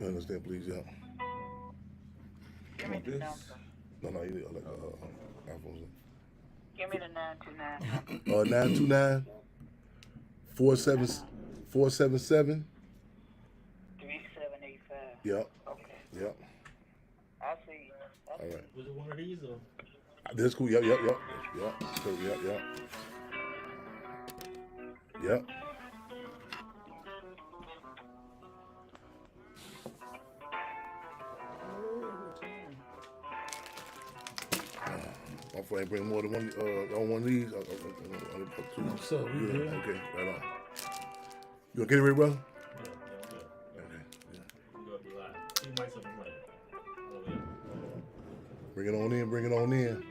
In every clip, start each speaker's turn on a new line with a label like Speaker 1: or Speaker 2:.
Speaker 1: I understand, please, yeah.
Speaker 2: Give me
Speaker 1: Want
Speaker 2: the
Speaker 1: this?
Speaker 2: number.
Speaker 1: No, no, you need like iPhones.
Speaker 2: Give me the 929 number.
Speaker 1: 929
Speaker 2: Uh-huh.
Speaker 1: 477.
Speaker 2: 3785.
Speaker 1: Yep,
Speaker 2: Okay.
Speaker 1: yep.
Speaker 2: I see. I
Speaker 1: All right.
Speaker 2: see.
Speaker 3: Was it one of these or?
Speaker 1: That's cool. Yep, yep, yep, yep. So, yep, yep, yep.
Speaker 3: Oh, what time?
Speaker 1: My friend bring more than one on one of these. Two.
Speaker 3: No, sir, we
Speaker 1: Good.
Speaker 3: good.
Speaker 1: Okay, right on. You gonna get it ready, brother?
Speaker 3: Yeah, yeah, we good.
Speaker 1: Okay. Yeah.
Speaker 3: We gonna be live. See mics up and running. Oh yeah,
Speaker 1: Bring it on in. Bring it on in.
Speaker 3: live.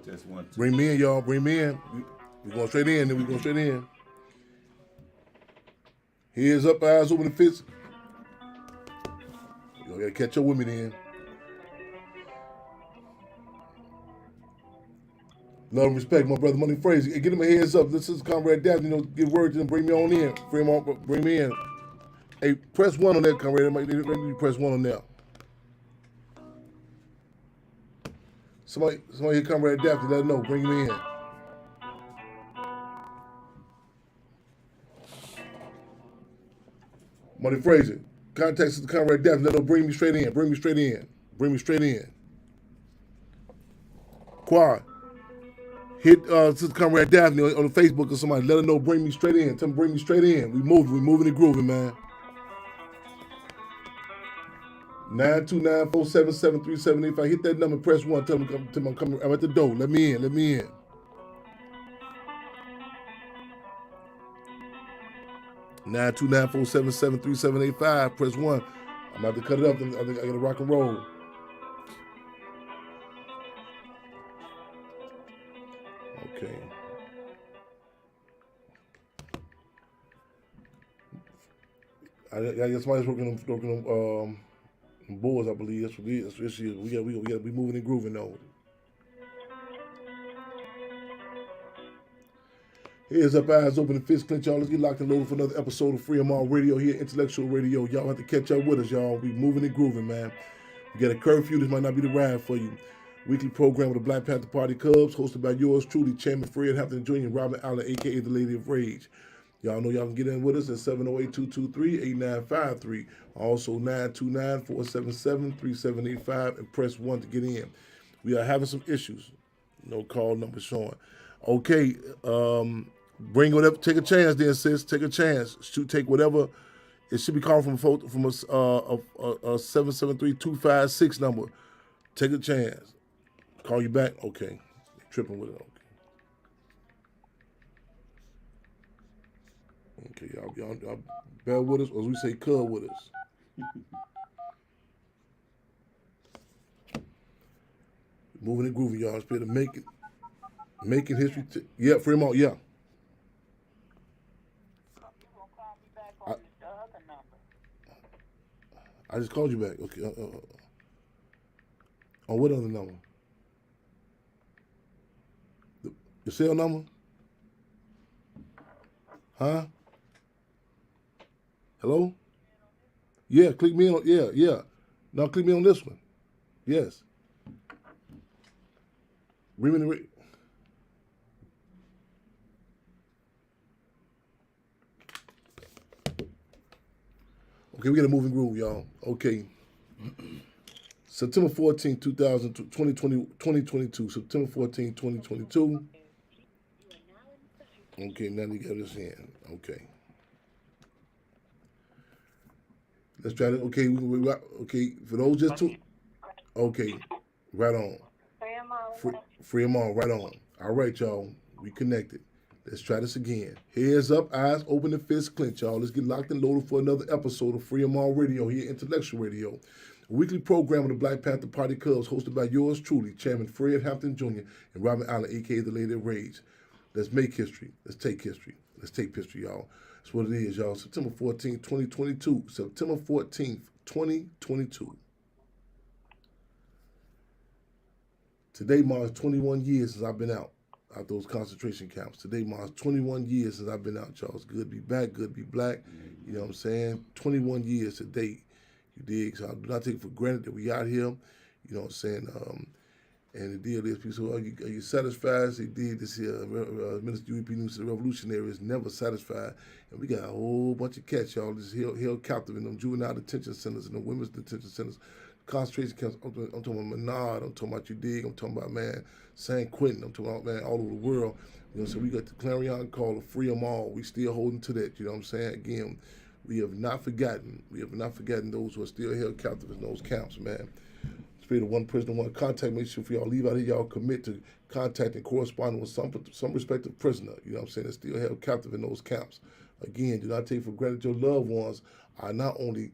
Speaker 4: Just one, two.
Speaker 1: Bring me in, y'all. Bring me in. We going straight in. Then we going straight in. Heads up, eyes open, and fists. You gotta catch up with me then. Love and respect, my brother. Money Fraser. Hey, get him a heads up. This is Comrade Daphne. You know, give word to him. Bring me on in. Bring me in. Hey, press one on that, Comrade. Let me press one on that. Somebody here, Comrade Daphne. Let her know. Bring me in. Money Fraser. Contact the Comrade Daphne. Let her know. Bring me straight in. Bring me straight in. Bring me straight in. Quad. Hit Sister Comrade Daphne on the Facebook or somebody. Let her know. Bring me straight in. Tell them bring me straight in. We moving. We moving and grooving, man. 929-477-3785. Hit that number. Press one. Tell them I'm coming. I'm at the door. Let me in. Let me in. 929-477-3785. Press one. I'm about to cut it up. I think I gotta rock and roll. Okay. I guess somebody's working on boards, I believe. That's what it is. We got to be moving and grooving though. Heads up, eyes open, and fists clench, y'all. Let's get locked and loaded for another episode of Free 'em All Radio here, Intellectual Radio. Y'all have to catch up with us, y'all. We moving and grooving, man. You got a curfew, this might not be the ride for you. Weekly program with the Black Panther Party Cubs, hosted by yours truly, Chairman Fred Hampton Jr. and Robin Allen, a.k.a. the Lady of Rage. Y'all know y'all can get in with us at 708-223-8953. Also 929-477-3785 and press 1 to get in. We are having some issues. No call number showing. Okay, bring whatever. Take a chance, then, sis. Take a chance. Take whatever. It should be calling from a 773-256 number. Take a chance. Call you back. Okay, tripping with it. Okay. Okay, y'all bear with us, or as we say, cub with us. Moving and grooving, y'all. It's better making history. Yeah, Fremont. Yeah.
Speaker 2: You gonna call me back on the other number?
Speaker 1: I just called you back. Okay. On what other number? The cell number? Huh? Hello? Yeah, click me on. Yeah, yeah. Now click me on this one. Yes. Remedy. Okay, we got a moving groove, y'all. Okay. September 14, 2022. September 14, 2022. Okay, now you got this in. Okay. Let's try to. Okay, okay. For those just two. Okay, right on. Free them all. Right on. All right, y'all. We connected. Let's try this again. Heads up, eyes open, and fists clenched, y'all. Let's get locked and loaded for another episode of Free 'em All Radio here, Intellectual Radio. A weekly program of the Black Panther Party Cubs, hosted by yours truly, Chairman Fred Hampton Jr. and Robin Allen, a.k.a. the Lady of Rage. Let's make history. Let's take history. Let's take history, y'all. That's what it is, y'all. September 14th, 2022. September 14th, 2022. Today marks 21 years since I've been out those concentration camps. Today marks 21 years since I've been out, y'all. It's good to be back, good to be black. You know what I'm saying? 21 years today. You dig? So I do not take it for granted that we out here. You know what I'm saying? And the deal is, people say, well, are you satisfied? They did this here. Minister UEP News, the revolutionary is never satisfied. And we got a whole bunch of cats, y'all, just held captive in them juvenile detention centers and the women's detention centers, concentration camps. I'm talking about Menard. I'm talking about you dig. I'm talking about, man, San Quentin. I'm talking about, man, all over the world. You know, so we got the clarion call to free them all. We still holding to that. You know what I'm saying? Again, we have not forgotten. We have not forgotten those who are still held captive in those camps, man. Spirit of one prisoner, one contact. Make sure if y'all leave out here, y'all commit to contacting, corresponding with some respective prisoner. You know what I'm saying? That's still held captive in those camps. Again, do not take for granted your loved ones are not only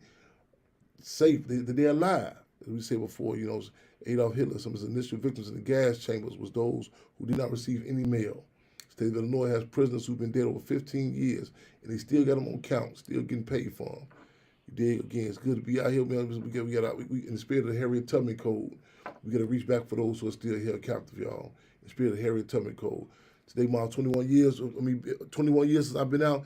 Speaker 1: safe, they're alive. As we said before, you know, Adolf Hitler, some of his initial victims in the gas chambers was those who did not receive any mail. State of Illinois has prisoners who've been dead over 15 years, and they still got them on count, still getting paid for them. You dig? Again, it's good to be out here, man. We in the spirit of the Harriet Tubman Code, we got to reach back for those who are still held captive, y'all. In the spirit of the Harriet Tubman Code. Today, my 21 years since I've been out.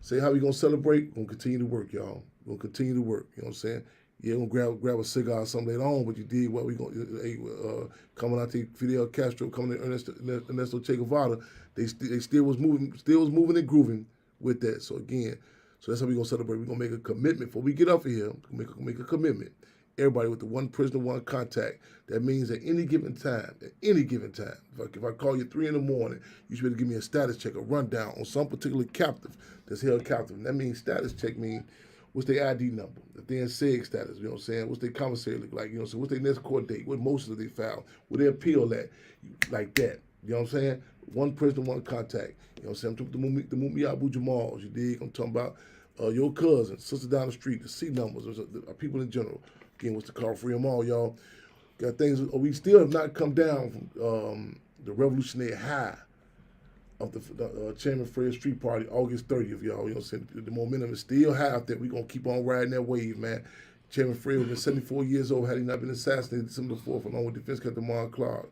Speaker 1: Say how we going to celebrate? We're going to continue to work, y'all. We're going to continue to work, you know what I'm saying? Yeah, we're going to grab a cigar or something later on, but you did what we going to, coming out to Fidel Castro, coming to Ernesto Che Guevara, they still was moving and grooving with that. So again, so that's how we're going to celebrate. We're going to make a commitment before we get up here. Make a commitment. Everybody with the one prisoner, one contact. That means at any given time, if I call you 3 in the morning, you should be able to give me a status check, a rundown on some particular captive that's held captive. And that means status check means what's their ID number, if they're in SEG status, you know what I'm saying? What's their commissary look like, you know, so what's their next court date, what motions they filed, where they appeal at, like that. You know what I'm saying? One prisoner, one contact. You know what I'm saying? I'm talking about the Mumi Abu Jamals, you dig? I'm talking about your cousin, sister down the street, the C numbers, people in general. Again, what's the call? Free them all, y'all. Got things, we still have not come down from the revolutionary high of the Chairman Fred Street Party, August 30th, y'all. You know what I'm saying? The momentum is still high out there. We're going to keep on riding that wave, man. Chairman Fred would have been 74 years old had he not been assassinated December the 4th, along with Defense Captain Mark Clark.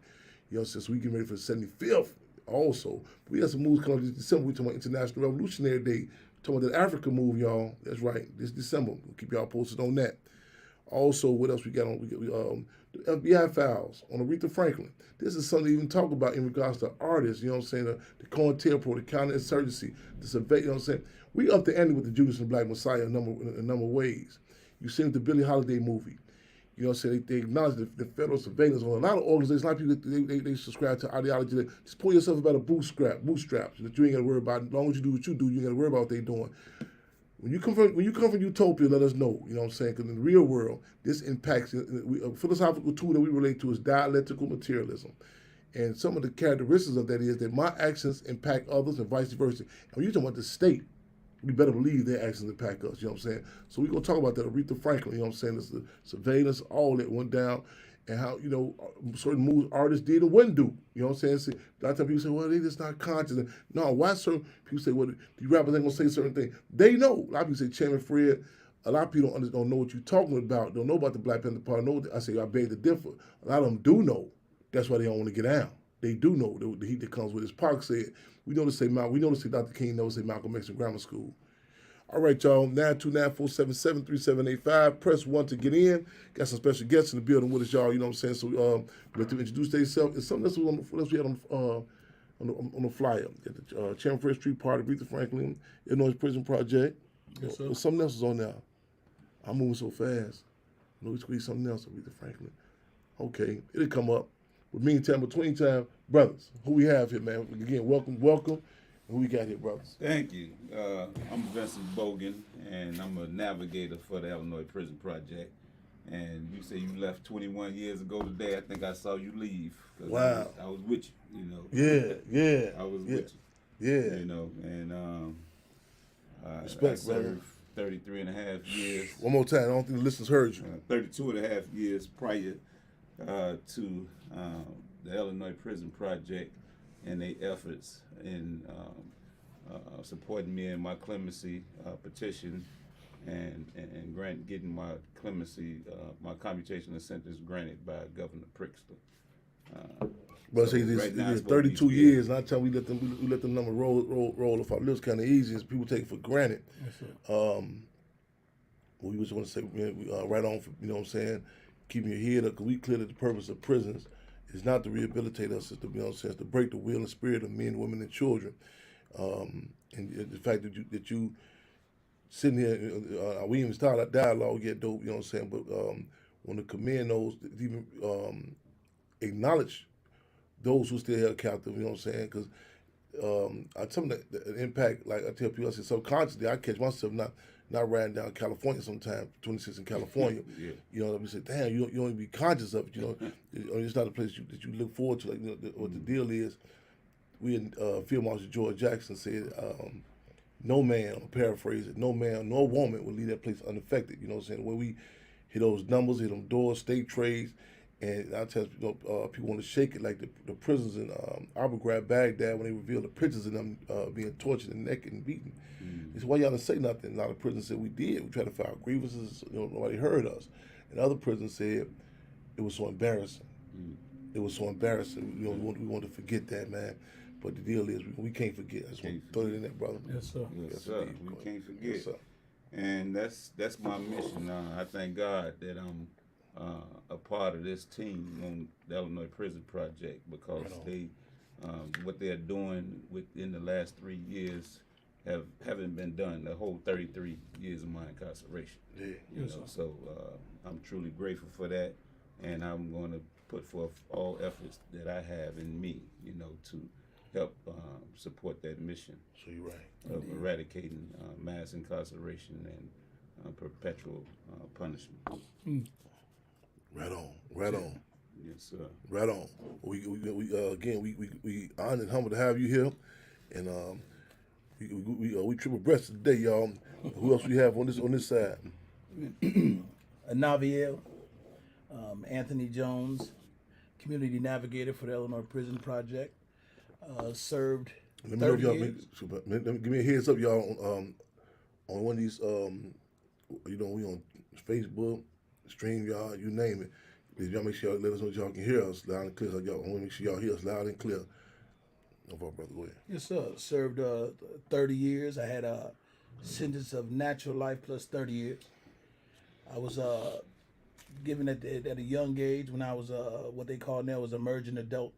Speaker 1: You know, since we getting ready for the 75th also. We got some moves coming up this December. We talking about International Revolutionary Day. Talking about that Africa move, y'all. That's right. This December. We'll keep y'all posted on that. Also, what else we got on? The FBI files on Aretha Franklin. This is something to even talk about in regards to artists, you know what I'm saying? The COINTELPRO, the counterinsurgency, the survey, you know what I'm saying? We up the ante with the Judas and the Black Messiah in a number of ways. You seen the Billie Holiday movie. You know what I'm saying? They acknowledge the federal surveillance on a lot of organizations. A lot of people, they subscribe to ideology that just pull yourself about a bootstraps. That you ain't got to worry about. As long as you do what you do, you ain't got to worry about what they doing. When you come from utopia, let us know. You know what I'm saying? Because in the real world, this impacts. A philosophical tool that we relate to is dialectical materialism. And some of the characteristics of that is that my actions impact others and vice versa. And when you're talking about the state, we better believe their actions impact us. You know what I'm saying? So we're going to talk about that. Aretha Franklin, you know what I'm saying? It's the surveillance, all that went down, and how, you know, certain moves artists did and wouldn't do. You know what I'm saying? See, a lot of times people say, well, they just not conscious. No, why certain people say, well, the rappers ain't going to say certain things? They know. A lot of people say, Chairman Fred, a lot of people don't know what you're talking about, don't know about the Black Panther Party. I say, I beg to differ. A lot of them do know. That's why they don't want to get out. They do know the heat that comes with it. As Park said, we know to say Dr. King knows to say Malcolm X in grammar school. All right, y'all, 929-477-3785. Press 1 to get in. Got some special guests in the building with us, y'all, you know what I'm saying? So we have to introduce themselves. It's something else we had on the flyer. Got the Chairman Fred Street Party, Aretha Franklin, Illinois Prison Project.
Speaker 3: Yes, sir.
Speaker 1: Something else is on there. I'm moving so fast. We squeeze something else, Aretha Franklin. Okay, it'll come up. But meantime, between time, brothers, who we have here, man? Again, welcome. Who we got here, brothers?
Speaker 4: Thank you. I'm Vincent Bogan, and I'm a navigator for the Illinois Prison Project. And you say you left 21 years ago today. I think I saw you leave.
Speaker 1: Wow.
Speaker 4: I was with you, you know.
Speaker 1: Yeah.
Speaker 4: I was with you.
Speaker 1: Yeah.
Speaker 4: You know, and I
Speaker 1: served
Speaker 4: 33 and a half years.
Speaker 1: One more time. I don't think the listeners heard you.
Speaker 4: 32 and a half years prior to the Illinois Prison Project and their efforts in supporting me in my clemency petition and getting my clemency, my commutational sentence granted by Governor Pritzker.
Speaker 1: But say this,
Speaker 4: right now,
Speaker 1: it's 32 years, and I tell we let them number roll off our lips kind of easy, as people take it for granted.
Speaker 3: Yes, sir.
Speaker 1: we just want to say, man, right on for, you know what I'm saying, keeping your head up, because we clear that the purpose of prisons is not to rehabilitate us, it's to, you know what I'm saying, it's to break the will and spirit of men, women, and children. And the fact that you sitting here, we even started that dialogue yet, dope, you know what I'm saying, but want to commend those that even acknowledge those who still held captive, you know what I'm saying, because I tell them that the impact, like I tell people, I say subconsciously, I catch myself not riding down California sometimes, 26 in California.
Speaker 4: Yeah.
Speaker 1: You know, we say, damn, you don't even be conscious of it. You know, it's not a place that you look forward to. Like, you know, what the deal is. We in Field Marshal George Jackson said, no man, I'm paraphrasing, no man, no woman will leave that place unaffected. You know what I'm saying? When we hit those numbers, hit them doors, state trades, and I tell people want to shake it like the prisons in Abu Ghraib, Baghdad, when they revealed the pictures of them being tortured and naked and beaten. They said, why y'all didn't say nothing? A lot of prisons said we did. We tried to file grievances. You know, nobody heard us. And other prisons said it was so embarrassing. It was so embarrassing. You know, we want to forget that, man. But the deal is we can't forget. I just want to throw it in there, brother.
Speaker 5: Yes, sir.
Speaker 4: Yes, sir. We can't forget.
Speaker 1: Yes, sir.
Speaker 4: And that's my mission. I thank God that I'm a part of this team on the Illinois Prison Project, because they what they're doing within the last 3 years haven't been done the whole 33 years of my incarceration.
Speaker 1: Yeah.
Speaker 4: You know, so I'm truly grateful for that, and I'm going to put forth all efforts that I have in me, you know, to help support that mission
Speaker 1: So you're right.
Speaker 4: of eradicating mass incarceration and perpetual punishment.
Speaker 1: Right on. Right on.
Speaker 4: Yes, sir.
Speaker 1: Right on. We honored and humbled to have you here, and we triple breasted today, y'all. Who else we have on this side?
Speaker 5: Naviel, Anthony Jones, community navigator for the Illinois Prison Project. Served
Speaker 1: Let me know if
Speaker 5: 30
Speaker 1: y'all
Speaker 5: years.
Speaker 1: give me a heads up, y'all, on one of these. You know, we on Facebook, StreamYard, you name it. If y'all make sure y'all let us know that y'all can hear us loud and clear. So y'all, I want to make sure y'all hear us loud and clear. No problem, brother. Go ahead.
Speaker 5: Yes, sir. Served 30 years. I had a sentence of natural life plus 30 years. I was given at a young age, when I was what they call now was emerging adult,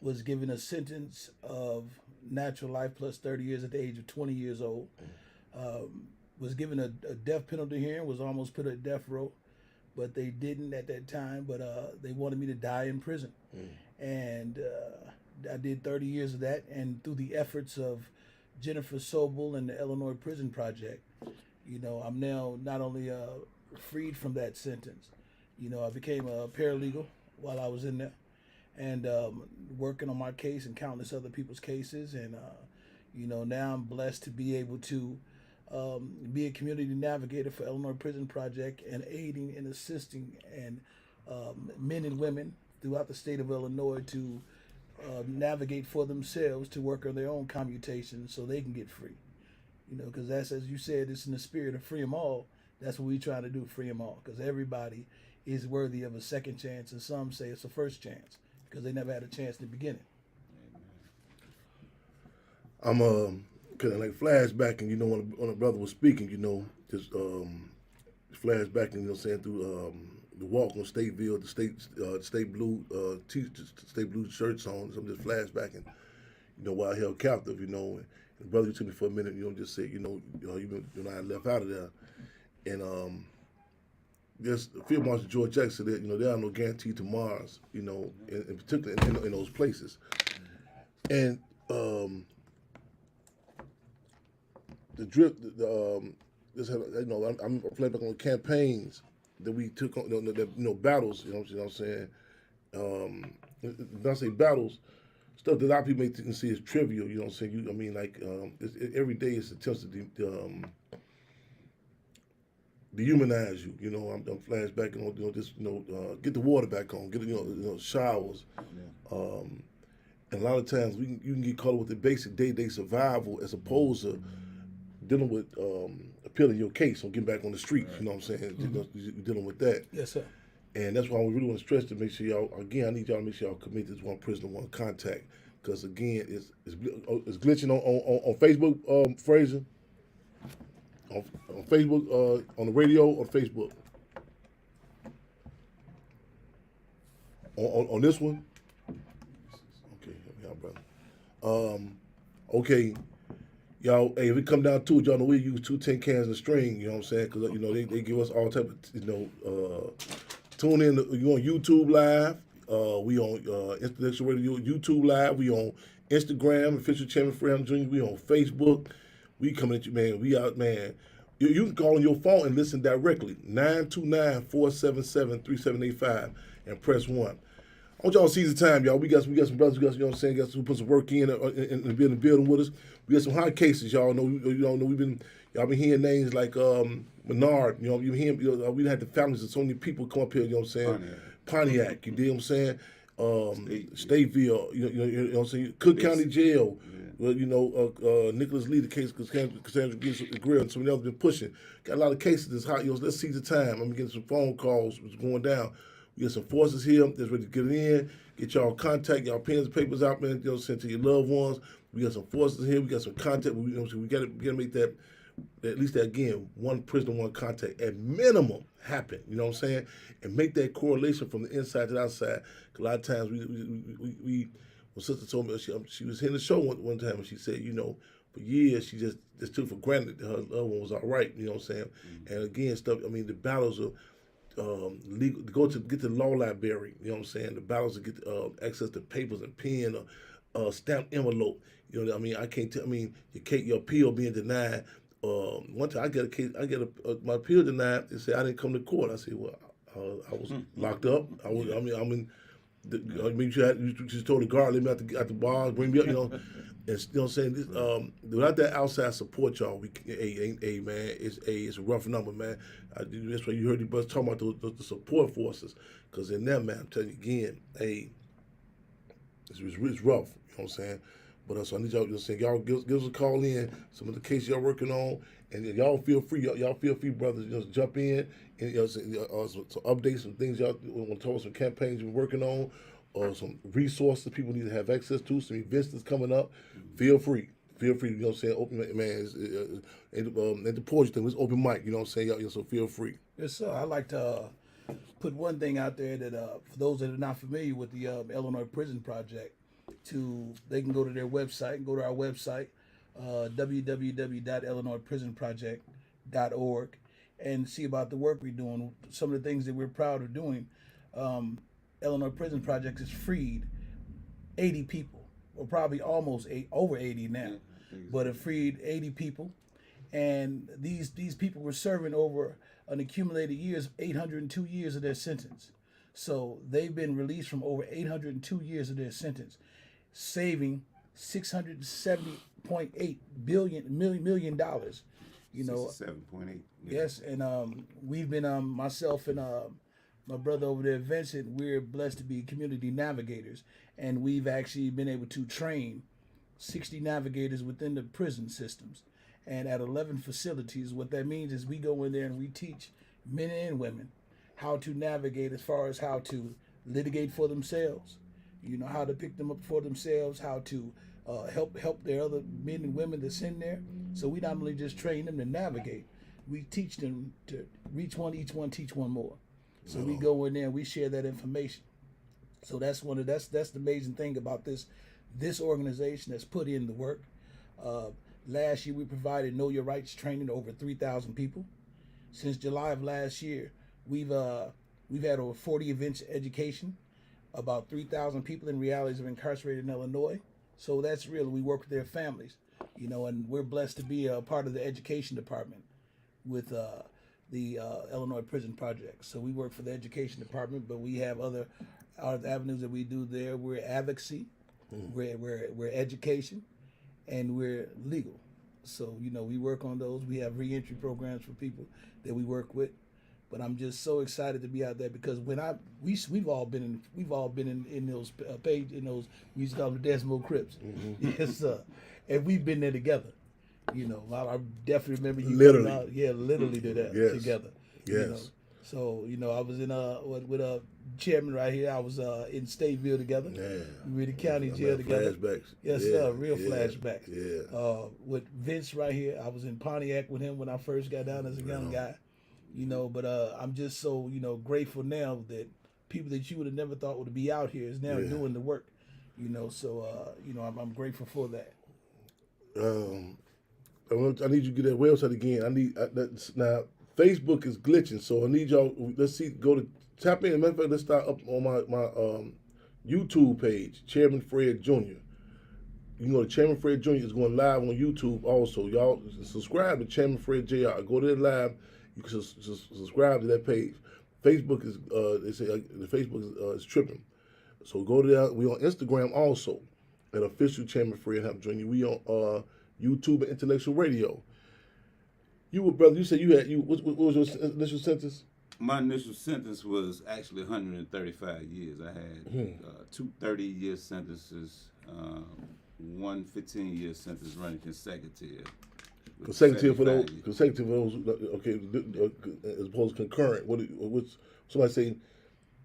Speaker 5: was given a sentence of natural life plus 30 years at the age of 20 years old. Was given a death penalty hearing, was almost put at death row, but they didn't at that time, but they wanted me to die in prison. And I did 30 years of that, and through the efforts of Jennifer Sobel and the Illinois Prison Project, you know, I'm now not only freed from that sentence, you know, I became a paralegal while I was in there, and working on my case and countless other people's cases, and you know, now I'm blessed to be able to be a community navigator for Illinois Prison Project, and aiding and assisting and men and women throughout the state of Illinois to navigate for themselves, to work on their own commutation so they can get free. You know, because that's, as you said, it's in the spirit of free them all. That's what we try to do, free them all, because everybody is worthy of a second chance, and some say it's a first chance because they never had a chance in the beginning.
Speaker 1: I'm kind of like flashbacking, you know, when a brother was speaking, you know, just flashbacking, you know, saying through the walk on Stateville, the state blue state blue shirts on. So I'm just flashbacking, you know, while I held captive, you know. And the brother took me for a minute, you know, just said, you know, I left out of there, and just Field Marshal George Jackson said that, you know, there are no guaranteed tomorrows, you know, in particular in those places, and the drip, this had, you know, I'm reflecting back on the campaigns that we took on, you know, battles, you know what I'm saying? When I say battles, stuff that a lot of people may think and see as trivial, you know what I'm saying? I mean, like, every day it's attempts to dehumanize you, you know. I'm flashbacking on, you know, this, you know, get the water back on, get, you know, showers. Yeah. And a lot of times you can get caught up with the basic day-to-day survival as opposed to dealing with appealing your case or getting back on the streets, you know what I'm saying? You know, you're dealing with that.
Speaker 5: Yes, sir.
Speaker 1: And that's why we really want to stress to make sure y'all, again, I need y'all to make sure y'all commit to this one prisoner, one contact. Because, again, it's glitching on Facebook, Fraser. on Facebook, on the radio or Facebook. On this one. Okay, help me out, brother. Okay, y'all. Hey, if it come down to it, y'all know we use 2 tin cans and string. You know what I'm saying? Because they give us all type of tune in. You on YouTube Live. We on International Radio YouTube Live. We on Instagram, official Chairman Fred Jr. We on Facebook. We coming at you, man. We out, man. You can call on your phone and listen directly. 929-477-3785 and press 1. I want y'all to seize the time, y'all. We got some brothers, you know what I'm saying, who put some work in the building with us. We got some hot cases, y'all know. Y'all been hearing names like Menard, you know, we had the families of so many people come up here, you know what I'm saying? Pontiac, you dig what I'm saying? Stateville, you know what I'm saying? Cook County Jail. Well, Nicholas Lee, the case, Cassandra Grill, and some of the others been pushing. Got a lot of cases that's hot. Let's seize the time. I'm getting some phone calls. What's going down? We got some forces here that's ready to get in. Get y'all contact, y'all pens and papers out, man. Send to your loved ones. We got some forces here. We got some contact. We got to make that, at least that, again, one prisoner, one contact at minimum happen. You know what I'm saying? And make that correlation from the inside to the outside. 'Cause a lot of times we my sister told me she was in the show one time and she said, for years she just took for granted that her loved one was all right. You know what I'm saying? Mm-hmm. And again, the battles of legal, get to the law library. You know what I'm saying? The battles to get access to papers and pen or stamped envelope. You know what I mean? I can't tell. I mean, your appeal being denied. One time I get a case. My appeal denied. They said I didn't come to court. I said, well, I was locked up. I'm in. You just told the guard, let me out the bar, bring me up, And you know what I'm saying? Without that outside support, y'all, man, it's a rough number, man. That's why you heard the brothers talking about the support forces, because in that, man, I'm telling you again, it's rough. You know what I'm saying? But so I need y'all, y'all give us a call in, some of the cases y'all working on, and y'all feel free. Y'all feel free, brothers, just jump in and some updates, some things y'all want to talk about, some campaigns you're working on, or some resources people need to have access to, some events that's coming up. Feel free. You know what I'm saying? Open, man, and the poetry thing, it's open mic. You know what I'm saying? Y'all, so feel free.
Speaker 5: Yes, sir. I like to put one thing out there that for those that are not familiar with the Illinois Prison Project, they can go to their website, go to our website, www.illinoisprisonproject.org, and see about the work we're doing, some of the things that we're proud of doing. Illinois Prison Project has freed 80 people, or probably over 80 now, but it freed 80 people, and these people were serving over an accumulated years, 802 years of their sentence. So they've been released from over 802 years of their sentence, saving $670.8 million.
Speaker 4: 7.8.
Speaker 5: Yes, and we've been myself and my brother over there, Vincent. We're blessed to be community navigators, and we've actually been able to train 60 navigators within the prison systems, and at 11 facilities. What that means is we go in there and we teach men and women how to navigate as far as how to litigate for themselves, how to pick them up for themselves, how to help their other men and women that's in there. So we not only just train them to navigate, we teach them to reach one, each one, teach one more. So we go in there and we share that information. So that's the amazing thing about this organization that's put in the work. Last year we provided Know Your Rights training to over 3,000 people. Since July of last year, we've had over 40 events education, about 3,000 people in realities of incarcerated in Illinois. So that's real. We work with their families, and we're blessed to be a part of the education department with the Illinois Prison Project. So we work for the education department, but we have other avenues that we do there. We're advocacy, we're education, and we're legal. So we work on those. We have reentry programs for people that we work with. But I'm just so excited to be out there because we've all been in those we used to call them the Desmo Crips. Mm-hmm. Yes, sir. And we've been there together. I definitely remember you.
Speaker 1: Literally.
Speaker 5: Literally did that together.
Speaker 1: Yes.
Speaker 5: So I was in with a chairman right here. I was in Stateville together.
Speaker 1: Yeah.
Speaker 5: We were in the county jail together.
Speaker 1: Flashbacks.
Speaker 5: Yes,
Speaker 1: yeah,
Speaker 5: sir. Real flashbacks.
Speaker 1: Yeah.
Speaker 5: With Vince right here, I was in Pontiac with him when I first got down as a young guy. But I'm just so grateful now that people that you would have never thought would be out here is now doing the work. So I'm grateful for that.
Speaker 1: I need you to get that website again. Now Facebook is glitching, so I need y'all. Let's see. Tap in. Matter of fact, let's start up on my YouTube page, Chairman Fred Jr. You can go to Chairman Fred Jr. is going live on YouTube also. Y'all subscribe to Chairman Fred Jr. Go to that live. You can subscribe to that page. Facebook is they say the Facebook is tripping. So go to that. We on Instagram also at official Chairman Fred Jr. We on YouTube and Intellectual Radio. Brother, you said what was your initial sentence?
Speaker 4: My initial sentence was actually 135 years. I had two 30-year sentences, one 15-year sentence running consecutive.
Speaker 1: Consecutive for those. Okay, as opposed to concurrent. What's somebody saying?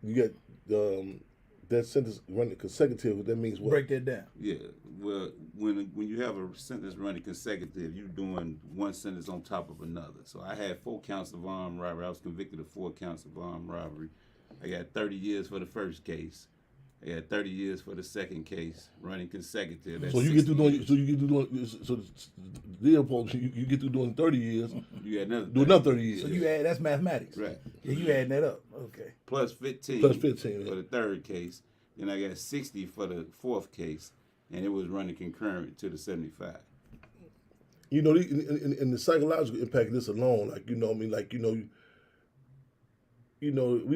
Speaker 1: You get that sentence running consecutive. That means what?
Speaker 5: Break that down.
Speaker 4: Yeah. Well, when you have a sentence running consecutive, you're doing one sentence on top of another. So I had 4 counts of armed robbery. I was convicted of 4 counts of armed robbery. I got 30 years for the first case. I got 30 years for the second case, running consecutive.
Speaker 1: So you get through doing. You get through doing 30 years.
Speaker 4: You had another.
Speaker 1: Do another 30 years.
Speaker 5: So that's mathematics.
Speaker 4: Right.
Speaker 5: Yeah, you adding that up. Okay.
Speaker 4: Plus 15.
Speaker 1: Plus 15
Speaker 4: for the third case. Then I got 60 for the fourth case, and it was running concurrent to the 75.
Speaker 1: In the psychological impact of this alone, we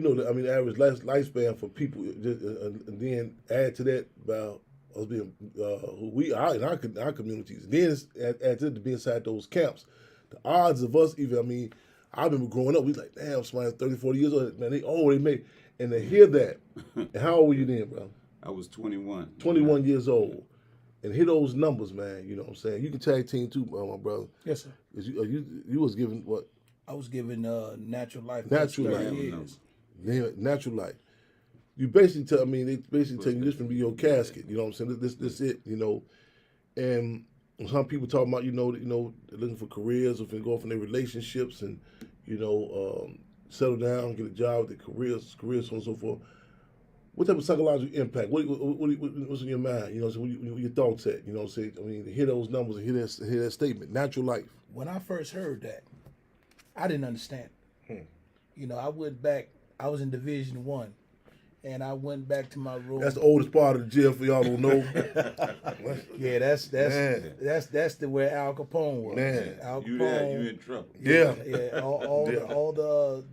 Speaker 1: know that, average lifespan for people, and then add to that about us being who we are in our communities. And then add to being inside those camps. The odds of us even, I remember growing up, we was like, damn, somebody 30, 40 years old, man, they made, and to hear that, and how old were you then, bro?
Speaker 4: I was 21.
Speaker 1: 21 years old. And hear those numbers, man, you know what I'm saying? You can tag team too, my brother.
Speaker 5: Yes, sir.
Speaker 1: You was given what?
Speaker 5: I was given natural life.
Speaker 1: Natural life.
Speaker 5: Years.
Speaker 1: Yeah, natural life. You basically tell tell you this can be your casket. You know what I'm saying? This it. And some people talking about they're looking for careers or go off in their relationships and settle down, get a job, their careers, so on and so forth. What type of psychological impact? What's in your mind? So what your thoughts at? To hear those numbers and hear that statement. Natural life.
Speaker 5: When I first heard that, I didn't understand. I went back. I was in Division 1, and I went back to my room.
Speaker 1: That's the oldest part of the jail for y'all don't know.
Speaker 5: Yeah, that's where Al Capone was.
Speaker 1: Man,
Speaker 5: Al
Speaker 4: You
Speaker 5: Capone.
Speaker 4: in trouble.
Speaker 1: Yeah.
Speaker 5: All the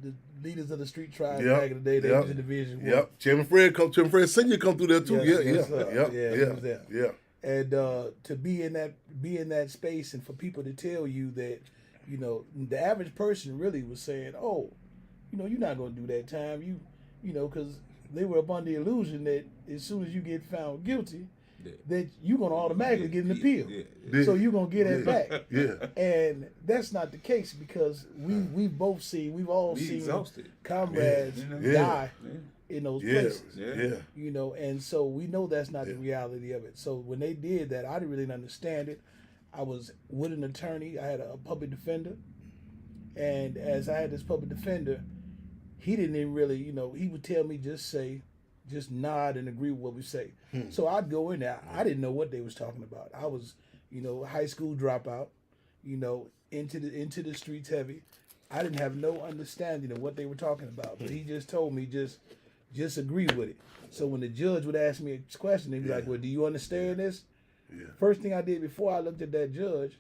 Speaker 5: leaders of the street tribes back in the day, they was in Division 1.
Speaker 1: Yep. Chairman Fred Senior come through there too.
Speaker 5: Yes,
Speaker 1: Yeah.
Speaker 5: he was there.
Speaker 1: Yeah.
Speaker 5: And to be in that space, and for people to tell you that, the average person really was saying, oh, you're not going to do that time. Because they were up under the illusion that as soon as you get found guilty, that you're going to automatically get an appeal. So you're going to get it back.
Speaker 1: Yeah.
Speaker 5: And that's not the case, because we've all seen
Speaker 4: exhausted
Speaker 5: comrades die in those places.
Speaker 1: Yeah.
Speaker 5: And so we know that's not the reality of it. So when they did that, I didn't really understand it. I was with an attorney. I had a public defender. And as I had this public defender, he didn't even really, he would tell me just nod and agree with what we say. So I'd go in there. I didn't know what they was talking about. I was, high school dropout, into the streets heavy. I didn't have no understanding of what they were talking about. But he just told me just agree with it. So when the judge would ask me a question, he'd be like, well, do you understand this?
Speaker 1: Yeah.
Speaker 5: First thing I did before I looked at that judge,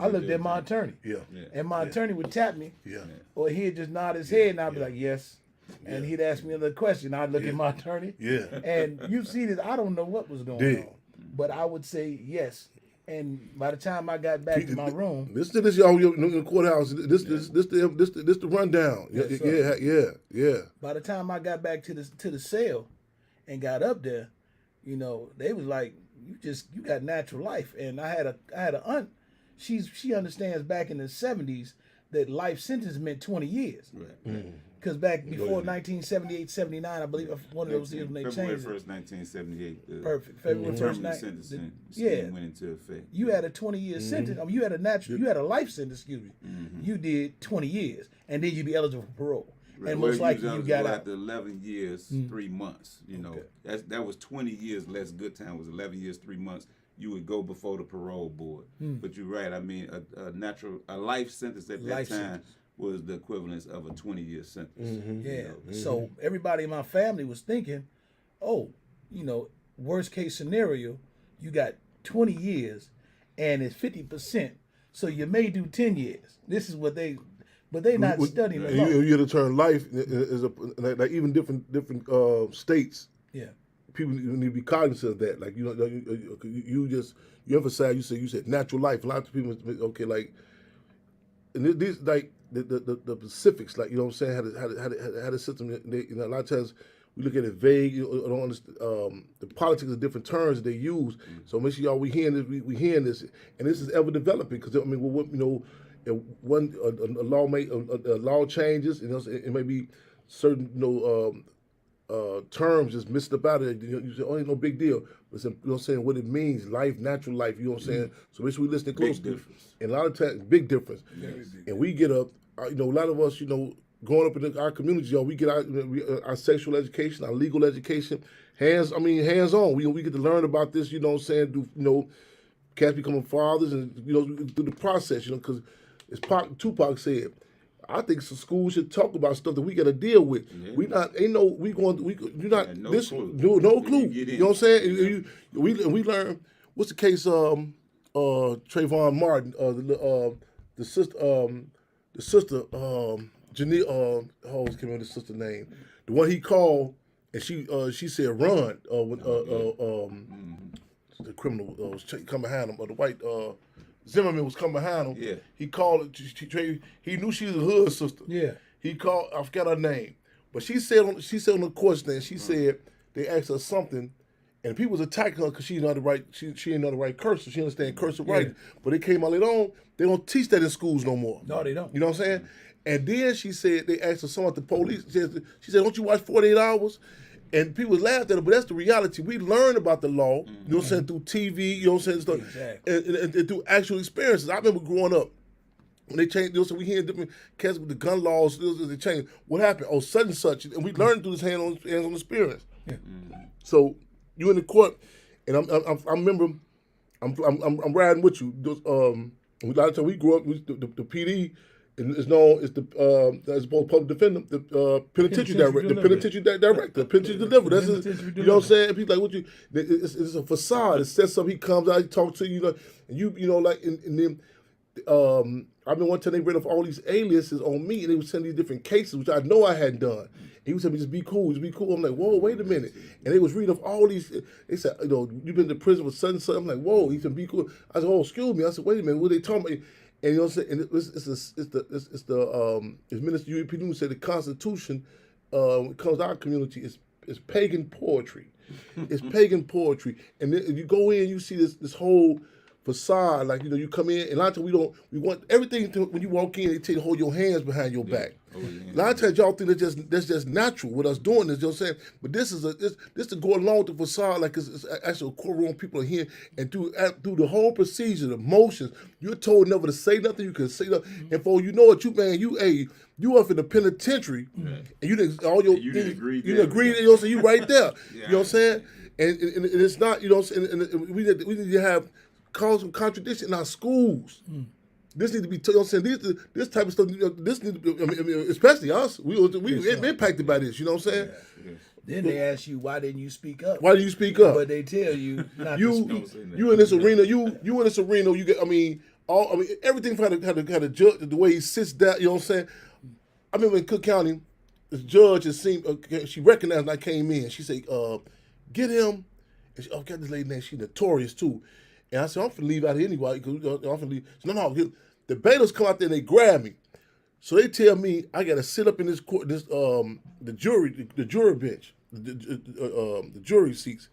Speaker 5: I looked at my attorney.
Speaker 1: Yeah.
Speaker 5: And my attorney would tap me.
Speaker 1: Yeah.
Speaker 5: Or he'd just nod his head and I'd be like, yes. And he'd ask me another question. I'd look at my attorney.
Speaker 1: Yeah.
Speaker 5: And you see this, I don't know what was going on. But I would say yes. And by the time I got back to my room,
Speaker 1: Listen to this, y'all, in the courthouse. This the rundown.
Speaker 5: Yes,
Speaker 1: Yeah.
Speaker 5: by the time I got back to the cell and got up there, they was like, you got natural life. And I had a aunt. She understands back in the 70s that life sentence meant 20 years.
Speaker 4: Right.
Speaker 5: because back before 1978, 79, I believe one of those years when they
Speaker 4: February
Speaker 5: changed it.
Speaker 4: 1st, 1978. The
Speaker 5: Perfect. February 1st,
Speaker 4: permanent sentencing
Speaker 5: yeah.
Speaker 4: scheme went into effect.
Speaker 5: You had a 20-year sentence. I mean, you had a life sentence. Excuse me. You did 20 years, and then you'd be eligible for parole.
Speaker 4: Right.
Speaker 5: And
Speaker 4: Well,
Speaker 5: most likely you got out.
Speaker 4: after 11 years, 3 months. You know, that was 20 years less good time. Was 11 years, 3 months. You would go before the parole board. But you're right. I mean, a life sentence at that time was the equivalent of a 20-year sentence.
Speaker 5: Yeah. So everybody in my family was thinking, oh, worst case scenario, you got 20 years, and it's 50%. So you may do 10 years. This is what they. But they not studying the law.
Speaker 1: You had to turn life is like even different states.
Speaker 5: Yeah.
Speaker 1: People need to be cognizant of that. Like you emphasize. You said natural life. A lot of people like, and these like the Pacifics. Like, you know what I'm saying, had a system. A lot of times we look at it vague. You don't understand the politics of different terms that they use. So make sure y'all we hearing this, and this is ever developing because I mean a law changes, it may be certain terms just missed about it. You say, oh, ain't no big deal. But you know what I'm saying, what it means, life, natural life, you know what I'm saying? So make sure we listen close.
Speaker 4: Big difference.
Speaker 1: And a lot of times, big difference. And we get up, a lot of us, growing up in our communities, y'all, we get our sexual education, our legal education, hands on. We get to learn about this, you know what I'm saying, cats becoming fathers and, through the process, because as Tupac said, I think some schools should talk about stuff that we got to deal with. Yeah. No clue. You know what I'm saying? We learn. What's the case? Trayvon Martin, the sister, Janelle. Can't remember the sister name. The one he called, and she said run. The criminal was coming behind him, or the white. Zimmerman was coming behind him. Yeah. He called. He knew she was a hood sister.
Speaker 5: Yeah.
Speaker 1: He called. I forgot her name, but she said on the court stand. She said they asked her something, and people was attacking her because she didn't know the right. She didn't know the right cursive. She understand cursive writing. But it came out later on. They don't teach that in schools no more.
Speaker 5: No, they don't.
Speaker 1: You know what I'm saying? And then she said they asked her something at the police. She said, "Don't you watch 48 Hours?" And people laughed at her, but that's the reality. We learn about the law, you know what I'm saying, through TV, you know what I'm saying, stuff, exactly. and through actual experiences. I remember growing up, when they changed, we hear different cases with the gun laws, they changed. What happened? Oh, such and such. And we learned through this hands-on experience. Yeah. So you in the court, and I remember, I'm riding with you. A lot of times we grew up, the PD, and it's known as as opposed public defender, the penitentiary director, the penitentiary deliverer. That's you know what I'm saying. People like what you. It's a facade. It sets up. He comes out. He talks to you. And like and then. I remember one time they read off all these aliases on me, and they would send these different cases, which I know I hadn't done. He would tell me, just be cool. I'm like, whoa, wait a minute. And they was reading off all these. They said, you've been to prison with such and such. I'm like, whoa. He said, be cool. I said, oh, excuse me. I said, wait a minute. What are they talking about? And you know what I'm saying? And as Minister U.P. said, the Constitution, when it comes to our community, is pagan poetry. It's pagan poetry. And then if you go in, you see this whole facade, like you come in, and a lot of times we want everything to, when you walk in, they tell you to hold your hands behind your back. Oh, yeah. A lot of times y'all think that's just natural with us doing this, you know what I'm saying? But this is to go along with the facade, like it's actually a courtroom, people are here, and through the whole procedure, the motions, you're told never to say nothing, you can say nothing, and for you know it, you up in the penitentiary, and you didn't agree, you know what I'm saying, you right there, you know what I'm saying? And it's not, you know what I'm saying, and we need to have cause some contradiction in our schools. This needs to be, you know what I'm saying, this type of stuff, this needs to be, especially us, we impacted by this, you know what I'm saying?
Speaker 5: Yeah. Then they ask you, why didn't you speak up?
Speaker 1: Why didn't you speak up?
Speaker 5: But they tell you not to speak.
Speaker 1: You in this arena, you in this arena, you get, everything from how to judge, the way he sits down, you know what I'm saying? I remember in Cook County, the judge, she recognized when I came in, she said, get him, and she, got this lady named, she's notorious too. And I said, I'm finna leave out here anyway. I'm finna leave. So no, the bailiffs come out there and they grab me. So they tell me I gotta sit up in this court, the jury bench, the jury seats.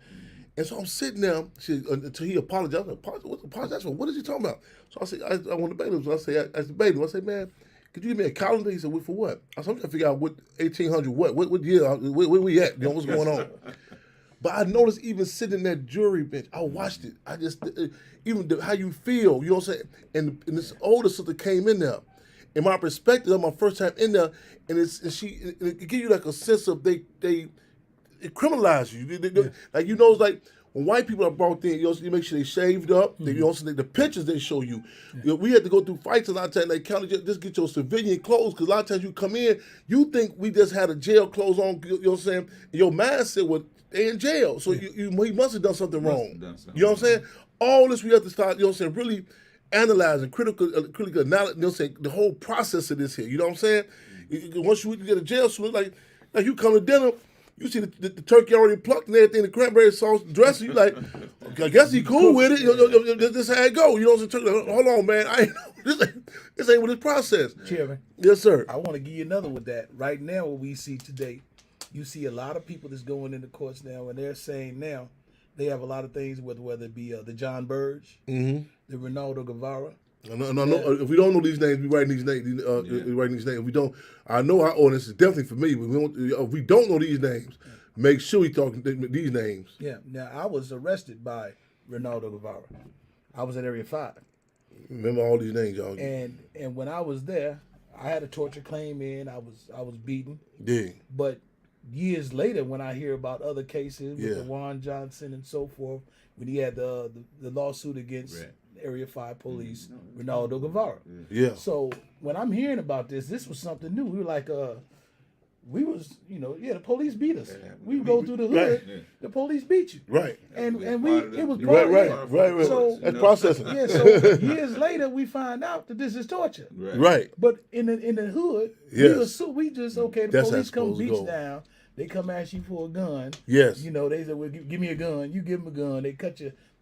Speaker 1: And so I'm sitting there until he apologized. Apologize for what is he talking about? So I said, I want the bailiffs. So I said, man, could you give me a calendar? He said, well, for what? I said, I'm trying to figure out what 1800 what year, where we at? You know, what's going on? But I noticed even sitting in that jury bench, I watched it. I just, even how you feel, you know what I'm saying? And this older sister came in there. And my perspective of my first time in there, and it gives you like a sense of it criminalize you. Like, you know, it's like when white people are brought in, you know, you make sure they shaved up. You know, the pictures they show you. You know, we had to go through fights a lot of times. They counted just get your civilian clothes, because a lot of times you come in, you think we just had a jail clothes on. You know what I'm saying? And your mindset was they in jail, so he must have done something wrong. You know what I'm saying? All this we have to start. You know what I'm saying? Really analyzing, critical analysis. You know what I'm saying? The whole process of this here. You know what I'm saying? Once you get a jail suit, like you come to dinner. You see the turkey already plucked and everything, the cranberry sauce dressing. You like, okay, I guess he cool with it. You know, this how it go. You know, so hold on, man. This ain't what this process.
Speaker 5: Chairman.
Speaker 1: Yes, sir.
Speaker 5: I want to give you another with that. Right now, what we see today, you see a lot of people that's going into courts now, and they're saying now they have a lot of things, whether it be the John Burge, the Ronaldo Guevara.
Speaker 1: No. If we don't know these names, we writing these names. We writing these names. If we don't, I know our ordinance is definitely for me. But if we don't know these names, make sure we talking these names.
Speaker 5: Yeah. Now I was arrested by Ronaldo Guevara. I was at Area 5.
Speaker 1: Remember all these names, y'all.
Speaker 5: And when I was there, I had a torture claim in. I was beaten.
Speaker 1: Yeah.
Speaker 5: But years later, when I hear about other cases with Juan Johnson and so forth, when he had the lawsuit against Area 5 police, Ronaldo Guevara.
Speaker 1: Yeah.
Speaker 5: So when I'm hearing about this was something new. We were like, we was, the police beat us. We would go through the hood, the police beat you.
Speaker 1: Right.
Speaker 5: And it was part of it.
Speaker 1: Right.
Speaker 5: So
Speaker 1: that's processing.
Speaker 5: Yeah, so years later we find out that this is torture.
Speaker 1: Right.
Speaker 5: But in the hood, we just the
Speaker 1: That's
Speaker 5: police come beat you
Speaker 1: go.
Speaker 5: down. They come ask you for a gun.
Speaker 1: Yes.
Speaker 5: They said, well, give me a gun. You give them a gun.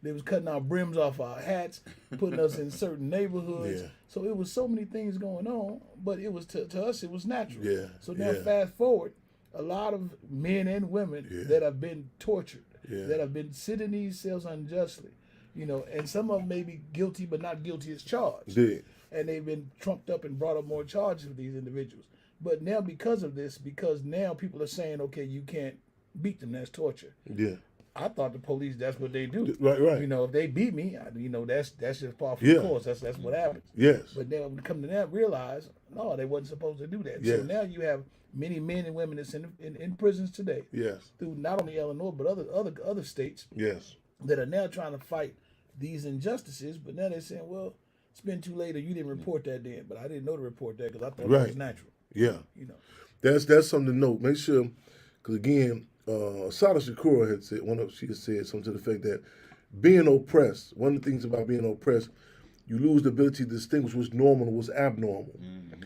Speaker 5: They was cutting our brims off our hats, putting us in certain neighborhoods.
Speaker 1: Yeah.
Speaker 5: So it was so many things going on, but it was to us, it was natural.
Speaker 1: Yeah.
Speaker 5: So now fast forward, a lot of men and women that have been tortured, that have been sitting in these cells unjustly, and some of them may be guilty but not guilty as charged.
Speaker 1: Yeah.
Speaker 5: And they've been trumped up and brought up more charges for these individuals. But now because now people are saying, okay, you can't beat them, that's torture.
Speaker 1: Yeah.
Speaker 5: I thought the police, that's what they do.
Speaker 1: Right.
Speaker 5: If they beat me, that's just par for the course. That's what happens.
Speaker 1: Yes.
Speaker 5: But then when we come to that, realize, no, they wasn't supposed to do that.
Speaker 1: Yes.
Speaker 5: So now you have many men and women that's in prisons today.
Speaker 1: Yes.
Speaker 5: Through not only Illinois, but other states.
Speaker 1: Yes.
Speaker 5: That are now trying to fight these injustices, but now they're saying, well, it's been too late, or you didn't report that then. But I didn't know to report that because I thought it was natural.
Speaker 1: Yeah. That's something to note. Make sure, because again, Sada Shakur had said, she had said something to the effect that being oppressed, one of the things about being oppressed, you lose the ability to distinguish what's normal and what's abnormal. Mm-hmm.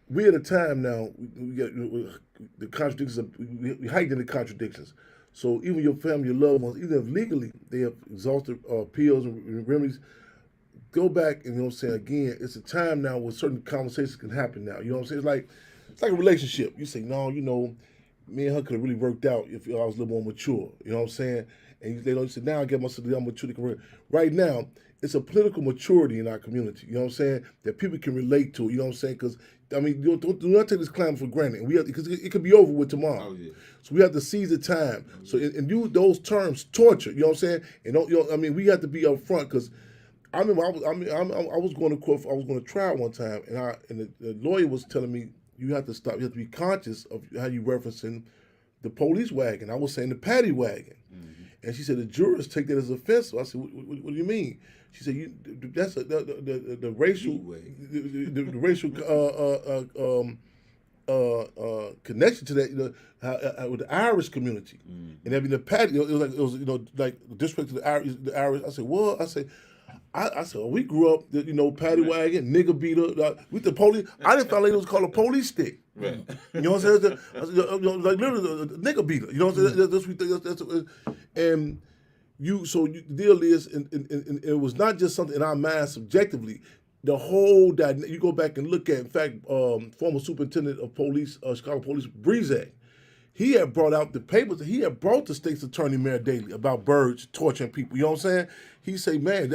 Speaker 1: We at a time now, we get the contradictions, we heighten the contradictions. So even your family, your loved ones, even if legally they have exhausted appeals and remedies, go back and, again, it's a time now where certain conversations can happen now. You know what I'm saying? It's like a relationship. You say, no, me and her could have really worked out if I was a little more mature. You know what I'm saying? And you say, now I get myself the maturity. Right now, it's a political maturity in our community. You know what I'm saying? That people can relate to. You know what I'm saying? Because, do not take this climate for granted. Because it could be over with tomorrow. Oh, yeah. So we have to seize the time. So and use those terms, torture. You know what I'm saying? And we have to be upfront because I remember I was going to court. I was going to trial one time, and the lawyer was telling me, you have to stop. You have to be conscious of how you referencing the police wagon. I was saying the paddy wagon. Mm-hmm. And she said the jurors take that as offensive. I said, what do you mean? She said, that's the racial the racial connection to that with the Irish community. Mm-hmm. And the paddy, it was like disrespect to the Irish. I said, well, I said, we grew up, paddy wagon, nigger beater. With the police, I didn't find it was called a police stick. Right. You know what I'm saying? Like literally a nigger beater. You know what I'm saying? That's what we think. And the deal is, and it was not just something in our mind subjectively. The whole that you go back and look at. In fact, former superintendent of police, Chicago Police, Breezak, he had brought out the papers. He had brought the state's attorney, Mayor Daley, about Burge torturing people. You know what I'm saying? He say, man,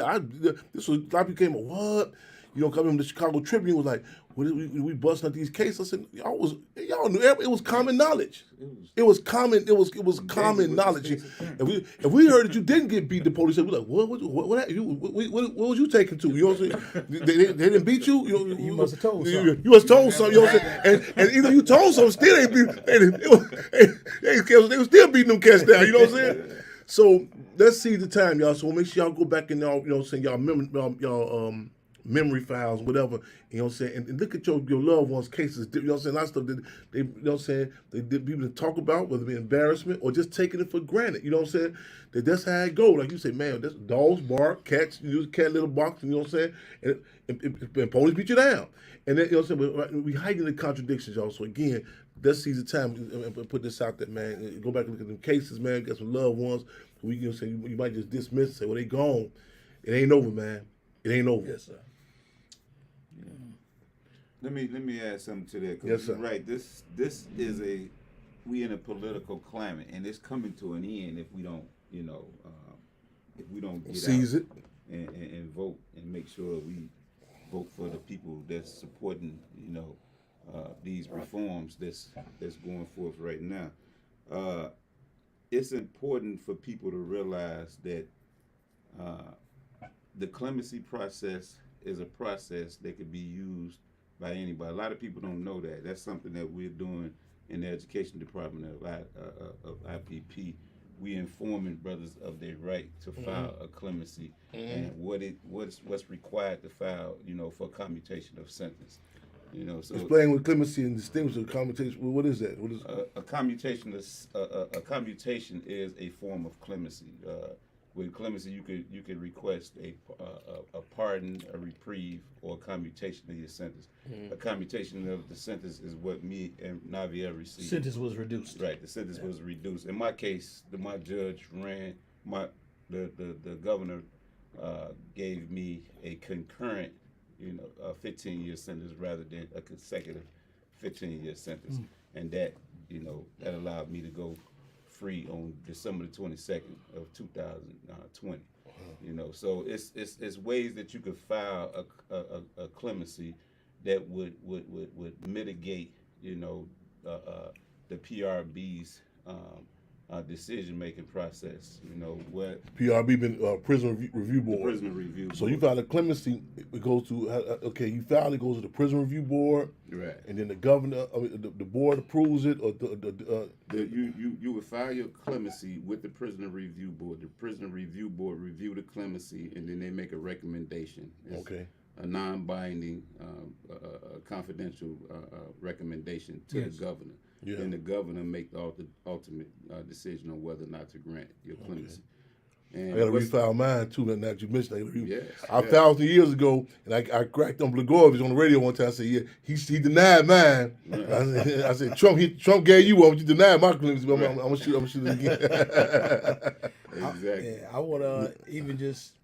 Speaker 1: this was, I became a what? come in the Chicago Tribune was like, we busting up these cases. I said, y'all knew it was common knowledge. It was common knowledge. If we heard that you didn't get beat, the police said, we're like, what was you taking to? You know what I'm saying? They didn't beat you.
Speaker 5: You must have told something.
Speaker 1: You must have told something. You know what I'm saying? And either you told something, still ain't beat. They were still beating them cats down. You know what I'm saying? So let's see the time, y'all. So make sure y'all go back in y'all, you know what I'm saying, y'all memory files, whatever, you know what I'm saying, and look at your loved ones' cases, you know what I'm saying, a lot of stuff that they, you know what I'm saying, they did people to talk about, whether it be embarrassment or just taking it for granted, you know what I'm saying, that's how it go. Like you say, man, that's dogs bark, cats, you use cat little box, you know what I'm saying, and police beat you down. And then, you know what I'm saying, we hiding the contradictions, y'all. So again, let's seize the time and put this out there, man. Go back and look at them cases, man, got some loved ones. We can say you might just dismiss and say, well, they gone. It ain't over, man. It ain't over.
Speaker 5: Yes, sir.
Speaker 4: Let me add something to that. 'Cause
Speaker 1: Yes, sir.
Speaker 4: you're right. This is we in a political climate, and it's coming to an end if we don't, if we don't get
Speaker 1: Seize
Speaker 4: out
Speaker 1: it.
Speaker 4: and vote and make sure we vote for the people that's supporting, these reforms that's going forth right now. It's important for people to realize that the clemency process is a process that could be used by anybody. A lot of people don't know that. That's something that we're doing in the education department of IPP. We informing brothers of their right to file a clemency and what's required to file, for commutation of sentence. So
Speaker 1: Explain what clemency and distinguish the commutation. What is that? What is
Speaker 4: a commutation is a commutation is a form of clemency. With clemency, you could request a pardon, a reprieve, or a commutation of your sentence. A commutation of the sentence is what me and Navia received.
Speaker 5: Sentence was reduced.
Speaker 4: Right, the sentence was reduced. In my case, my judge the governor gave me a concurrent, a 15-year sentence rather than a consecutive 15-year sentence, and that that allowed me to go free on December the 22nd of 2020. So it's ways that you could file a clemency that would mitigate the PRB's decision making process. What
Speaker 1: PRB been Prison Review Board.
Speaker 4: the Prison Review Board.
Speaker 1: So you file a clemency, it goes to you file it goes to the Prison Review Board,
Speaker 4: right,
Speaker 1: and then the governor, the board approves it, or
Speaker 4: you would file your clemency with the Prisoner Review Board. The Prisoner Review Board review the clemency, and then they make a recommendation. It's a non-binding, confidential recommendation to the governor.
Speaker 1: Yeah.
Speaker 4: And the governor make the ultimate decision on whether or not to grant your clemency. And
Speaker 1: I got to refile mine too. Now that you mentioned that,
Speaker 4: Yes,
Speaker 1: I filed it years ago, and I cracked on Blagojevich on the radio one time. I said, "Yeah, he denied mine." Right. I said, "Trump gave you one, but you denied my clemency. But I'm gonna shoot it again."
Speaker 4: Exactly.
Speaker 5: I want to even just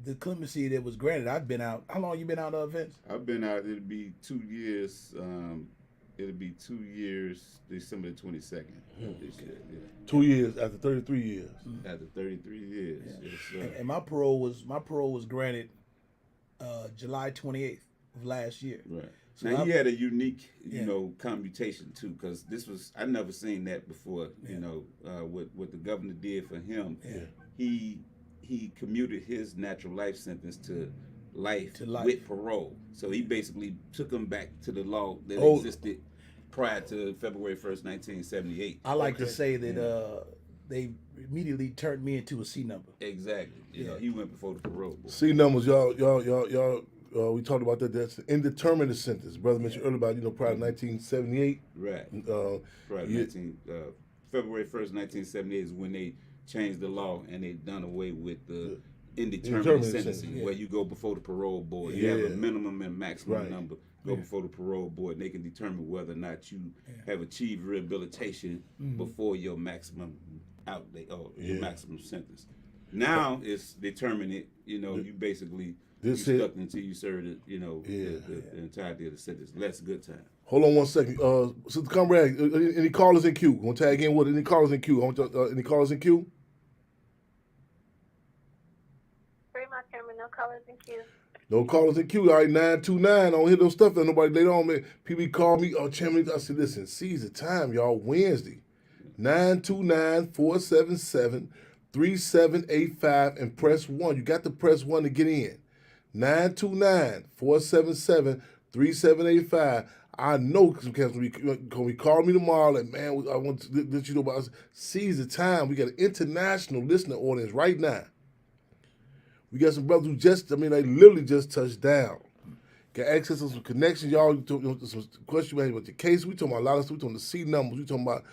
Speaker 5: the clemency that was granted. I've been out. How long you been out, Vince?
Speaker 4: I've been out. It'll be 2 years. It'll be 2 years, December the 22nd. This year,
Speaker 1: 2 years after 33 years.
Speaker 4: After 33 years.
Speaker 5: Yeah.
Speaker 4: Yes, sir.
Speaker 5: And my parole was granted July 28th of last year.
Speaker 4: Right.
Speaker 5: So
Speaker 4: Now he had a unique, commutation too, because I never seen that before. What the governor did for him.
Speaker 1: Yeah.
Speaker 4: He commuted his natural life sentence to life with parole. So he basically took him back to the law that existed prior to February 1st, 1978.
Speaker 5: I like to say that they immediately turned me into a C number.
Speaker 4: Exactly. He went before the parole board.
Speaker 1: C numbers, y'all. We talked about that. That's indeterminate sentence. Brother mentioned earlier about prior to 1978.
Speaker 4: Right. Prior to February 1st, 1978 is when they changed the law and they done away with the indeterminate sentencing, where you go before the parole board. You have a minimum and maximum number. Go before the parole board, and they can determine whether or not you have achieved rehabilitation before your maximum outlay or your maximum sentence. Now it's determinate. You basically stuck until you serve the entirety of the sentence. That's a good time.
Speaker 1: Hold on one second. Sister Comrade, any callers in queue? Want to tag in with any callers in queue? Any callers in queue?
Speaker 2: Pretty much, Chairman, no callers in queue.
Speaker 1: No callers in queue. All right, 929. I don't hear no stuff that nobody later on. Man. People call me. Oh, Chairman, I said, listen, seize the time, y'all. Wednesday, 929-477-3785 and press 1. You got to press 1 to get in. 929-477-3785. I know some cats when we call me tomorrow, like, man, I want to let you know about us. Seize the time. We got an international listener audience right now. We got some brothers who they literally just touched down. Got access to some connections, y'all. Some questions about your case. We talking about a lot of stuff. We talking about the C numbers. We talking about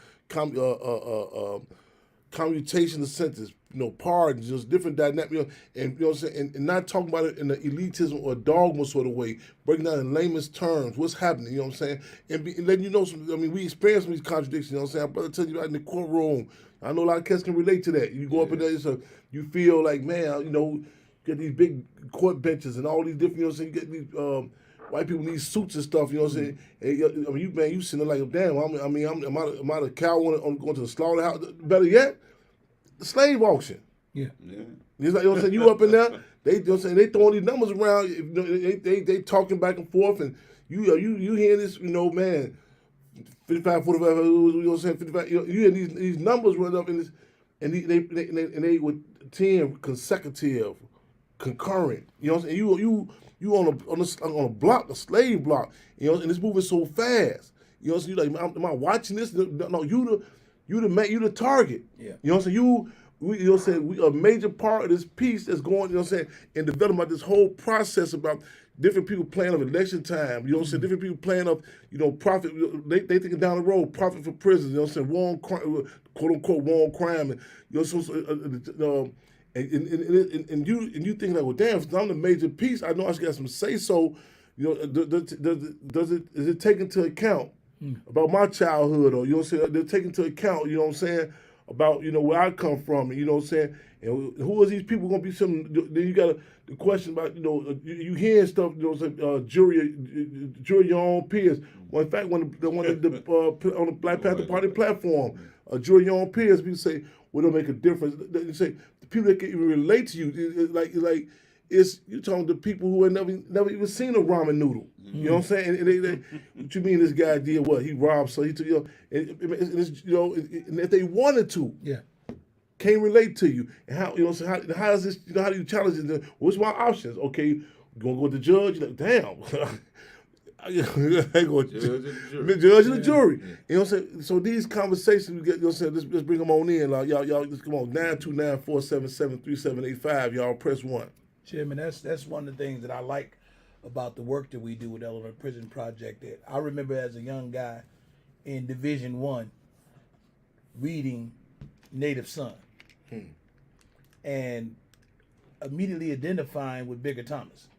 Speaker 1: commutation of sentence, pardons, just different dynamics, and what I'm saying, and not talking about it in an elitism or dogma sort of way, breaking down in layman's terms what's happening, you know what I'm saying, and letting you know we experience some of these contradictions, you know what I'm saying. I'm brother tell you out in the courtroom, I know a lot of cats can relate to that. You go up in there, so you feel like, man, you get these big court benches and all these different, you know what I'm saying, you get these white people need suits and stuff, you know what I'm saying. And, you sitting there like, damn, am I a cow on going to the slaughterhouse? Better yet, the slave auction.
Speaker 5: Yeah.
Speaker 1: It's like, you know what I'm saying, you up in there, you know what I'm saying, they throwing these numbers around, they talking back and forth, and you hear this, man, 55, 45, you know what I'm saying, 55, you hear these numbers run up, and they with 10 consecutive, concurrent, you know what I'm saying, you on a block, a slave block, and it's moving so fast. You know what I'm saying? You like, am I watching this? No, you the target.
Speaker 5: Yeah.
Speaker 1: You know what I'm saying? You know what I'm saying? We a major part of this piece that's going, you know what I'm saying, in development of this whole process about different people playing of election time. You know what I'm saying? Different people playing of, profit. They thinking down the road, profit for prisons. You know what I'm saying? War on crime, quote unquote, war on crime. And and you think like, well, damn, if I'm the major piece, I know I should got some say so. Is it take into account about my childhood, or you know what I'm saying? They're taking into account, you know what I'm saying, about where I come from, and you know what I'm saying, and who are these people gonna be? Some then you got the question about you hearing stuff, jury your own peers. Well, in fact, when the on the Black Panther Party platform, jury your own peers, people say, well, it'll make a difference. They say the people that can even relate to you, it's you talking to people who have never even seen a ramen noodle. You know what I'm saying? And they what you mean this guy did what? He robbed, so he took and if they wanted to, can't relate to you. And how how does this? How do you challenge it? What's my options? Okay, you gonna go with the judge? You're like, damn. Judge and the jury. Yeah. You know what I'm saying? So these conversations we get, you know what I'm saying, let's bring them on in. Like, y'all, just come on. 929-477-3785. Y'all press 1.
Speaker 5: Chairman, that's one of the things that I like about the work that we do with Illinois Prison Project. That I remember as a young guy in Division I reading Native Son and immediately identifying with Bigger Thomas.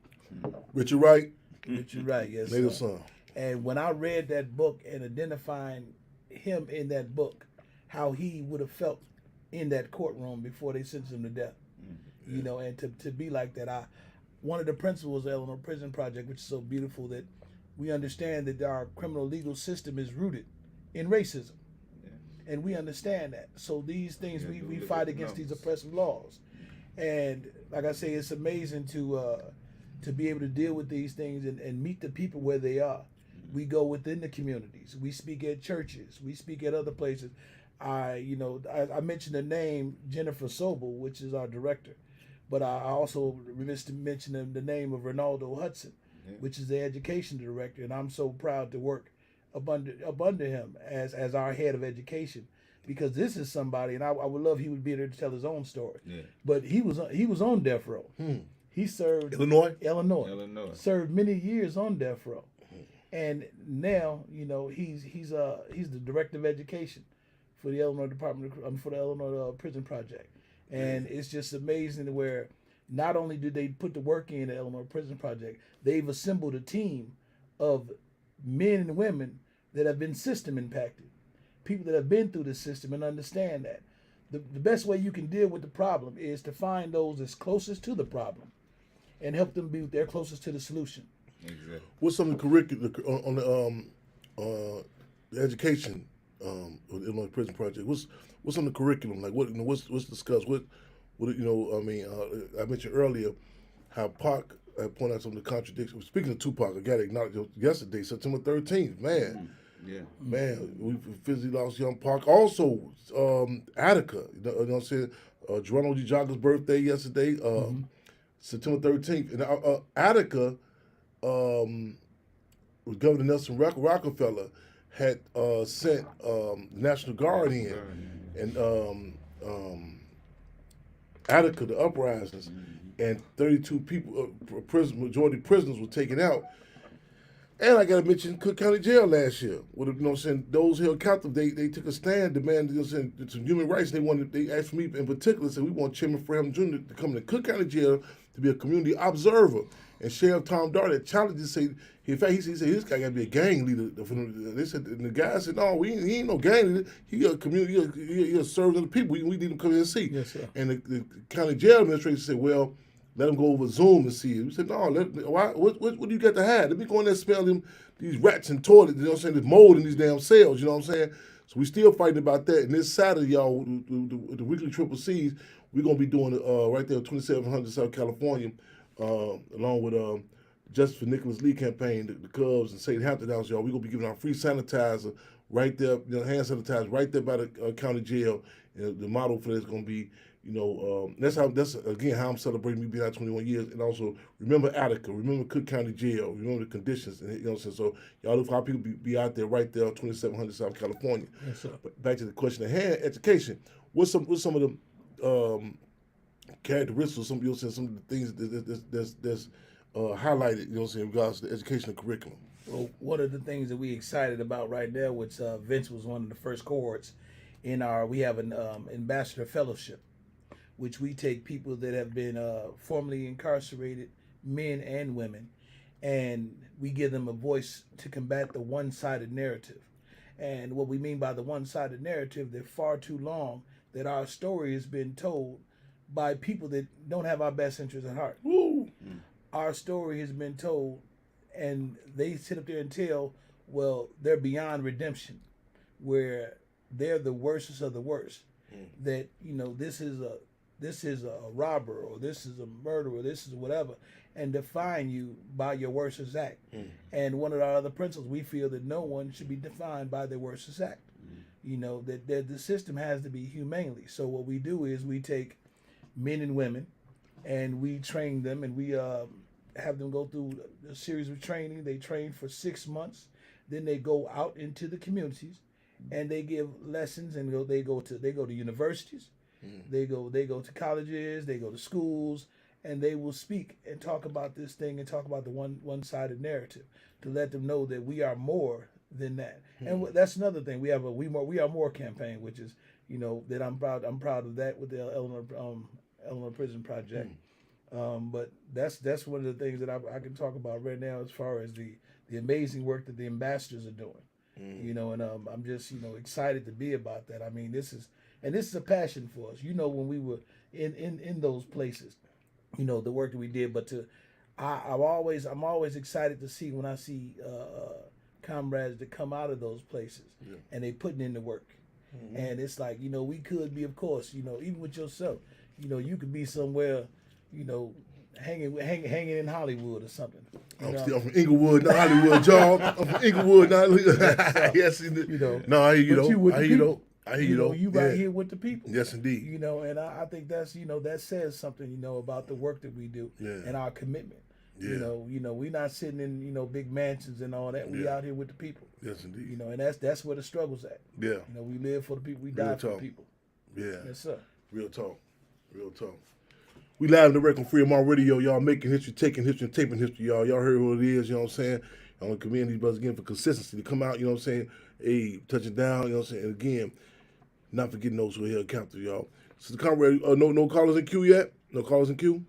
Speaker 1: Richard Wright.
Speaker 5: Richard Wright, yes.
Speaker 1: Native Son.
Speaker 5: And when I read that book and identifying him in that book, how he would have felt in that courtroom before they sentenced him to death. And to be like that, one of the principles of Illinois Prison Project, which is so beautiful, that we understand that our criminal legal system is rooted in racism, and we understand that. So these things we fight against these oppressive laws, and like I say, it's amazing to be able to deal with these things and meet the people where they are. We go within the communities. We speak at churches. We speak at other places. I mentioned the name Jennifer Sobel, which is our director. But I also missed to mention the name of Ronaldo Hudson, which is the education director, and I'm so proud to work up under him as our head of education, because this is somebody, and I would love he would be there to tell his own story. Yeah. But he was on death row. He served Illinois, served many years on death row, and now he's the director of education for the Illinois for the Illinois Prison Project. And it's just amazing where not only did they put the work in the Illinois Prison Project, they've assembled a team of men and women that have been system impacted, people that have been through the system and understand that. The best way you can deal with the problem is to find those that's closest to the problem and help them be there closest to the solution.
Speaker 1: Exactly. What's some of the curriculum on the education of the Illinois Prison Project? What's on the curriculum? Like what's discussed? I mentioned earlier how Pac point out some of the contradictions. Speaking of Tupac, I got to acknowledge yesterday, September 13th, man.
Speaker 4: Yeah.
Speaker 1: Man, we physically lost young Park. Also, Attica, you know what I'm saying? Geronimo D. Jogger's birthday yesterday, September 13th. And Attica, with Governor Nelson Rockefeller, had sent the National Guard in. And Attica, the uprisings, and 32 people, majority prisoners were taken out. And I got to mention Cook County Jail last year. With, you know what I'm saying, those held captive, they took a stand, demanded, you know what I'm saying, some human rights. They asked for me in particular, said we want Chairman Fred Jr. to come to Cook County Jail to be a community observer. And Sheriff Tom Dart challenged to say, in fact, he said this guy got to be a gang leader. They said, and the guy said, no, he ain't no gang leader. He a community, he'll serve other people. We need him to come here and see.
Speaker 5: Yes, sir.
Speaker 1: And the county jail administrator said, well, let him go over Zoom and see it. We said, no, what do you got to hide? Let me go in there and smell these rats and toilets, you know what I'm saying? There's mold in these damn cells, you know what I'm saying? So we still fighting about that. And this Saturday, y'all, the weekly Triple C's, we're going to be doing it right there at 2700 South California, along with Justice for Nicholas Lee campaign, the Cubs and St. Hampton House, y'all. We're going to be giving out free sanitizer right there, hand sanitizer right there by the county jail. And the motto for this is going to be, that's again how I'm celebrating me being out 21 years. And also remember Attica, remember Cook County Jail, remember the conditions. And, you know what I'm saying? So y'all look for how people be out there right there on 2700 South California.
Speaker 5: Yes, sir.
Speaker 1: But back to the question at hand, education. What's some of the characteristics, some of the things that's highlighted, you know what I'm saying, in regards to the educational curriculum?
Speaker 5: Well, one of the things that we excited about right now, which Vince was one of the first cohorts we have an ambassador fellowship, which we take people that have been formerly incarcerated, men and women, and we give them a voice to combat the one-sided narrative. And what we mean by the one-sided narrative, they're far too long that our story has been told by people that don't have our best interests at heart.
Speaker 1: Woo.
Speaker 5: Our story has been told, and they sit up there and tell, well, they're beyond redemption, where they're the worstest of the worst. That, this is a robber, or this is a murderer, this is whatever, and define you by your worstest act. And one of our other principles, we feel that no one should be defined by their worstest act. That the system has to be humanely. So what we do is we take men and women, and we train them, and we have them go through a series of training. They train for 6 months, then they go out into the communities, and they give lessons, and they go to universities, they go to colleges, they go to schools, and they will speak and talk about this thing and talk about the one-sided narrative to let them know that we are more than that. And that's another thing. We have a We Are More campaign, which is that I'm proud of that with the Illinois Prison Project. But that's one of the things that I can talk about right now as far as the amazing work that the ambassadors are doing. And I'm just excited to be about that. I mean, this is a passion for us. When we were in those places, the work that we did. But I'm always excited to see when I see comrades that come out of those places and they putting in the work. And it's like we could be, of course, even with yourself, you could be somewhere, hanging in Hollywood or something.
Speaker 1: I'm from Inglewood, not Hollywood, y'all. I'm from Inglewood, not Hollywood. Yes, no, I hear you though. I hear you though.
Speaker 5: You right here with the people.
Speaker 1: Yes, indeed.
Speaker 5: And I think that's that says something about the work that we do and our commitment.
Speaker 1: Yeah.
Speaker 5: We're not sitting in big mansions and all that. We out here with the people.
Speaker 1: Yes, indeed.
Speaker 5: And that's where the struggle's at.
Speaker 1: Yeah.
Speaker 5: We live for the people. We die for the people.
Speaker 1: Yeah.
Speaker 5: Yes, sir.
Speaker 1: Real talk. We live direct on Free Amar Radio, y'all, making history, taking history, and taping history, y'all. Y'all heard what it is, you know what I'm saying? I want to commend these brothers again for consistency to come out, you know what I'm saying? Hey, touching down, you know what I'm saying? And again, not forgetting those who are held captive, y'all. So the comrade, no callers in queue yet? No callers in queue?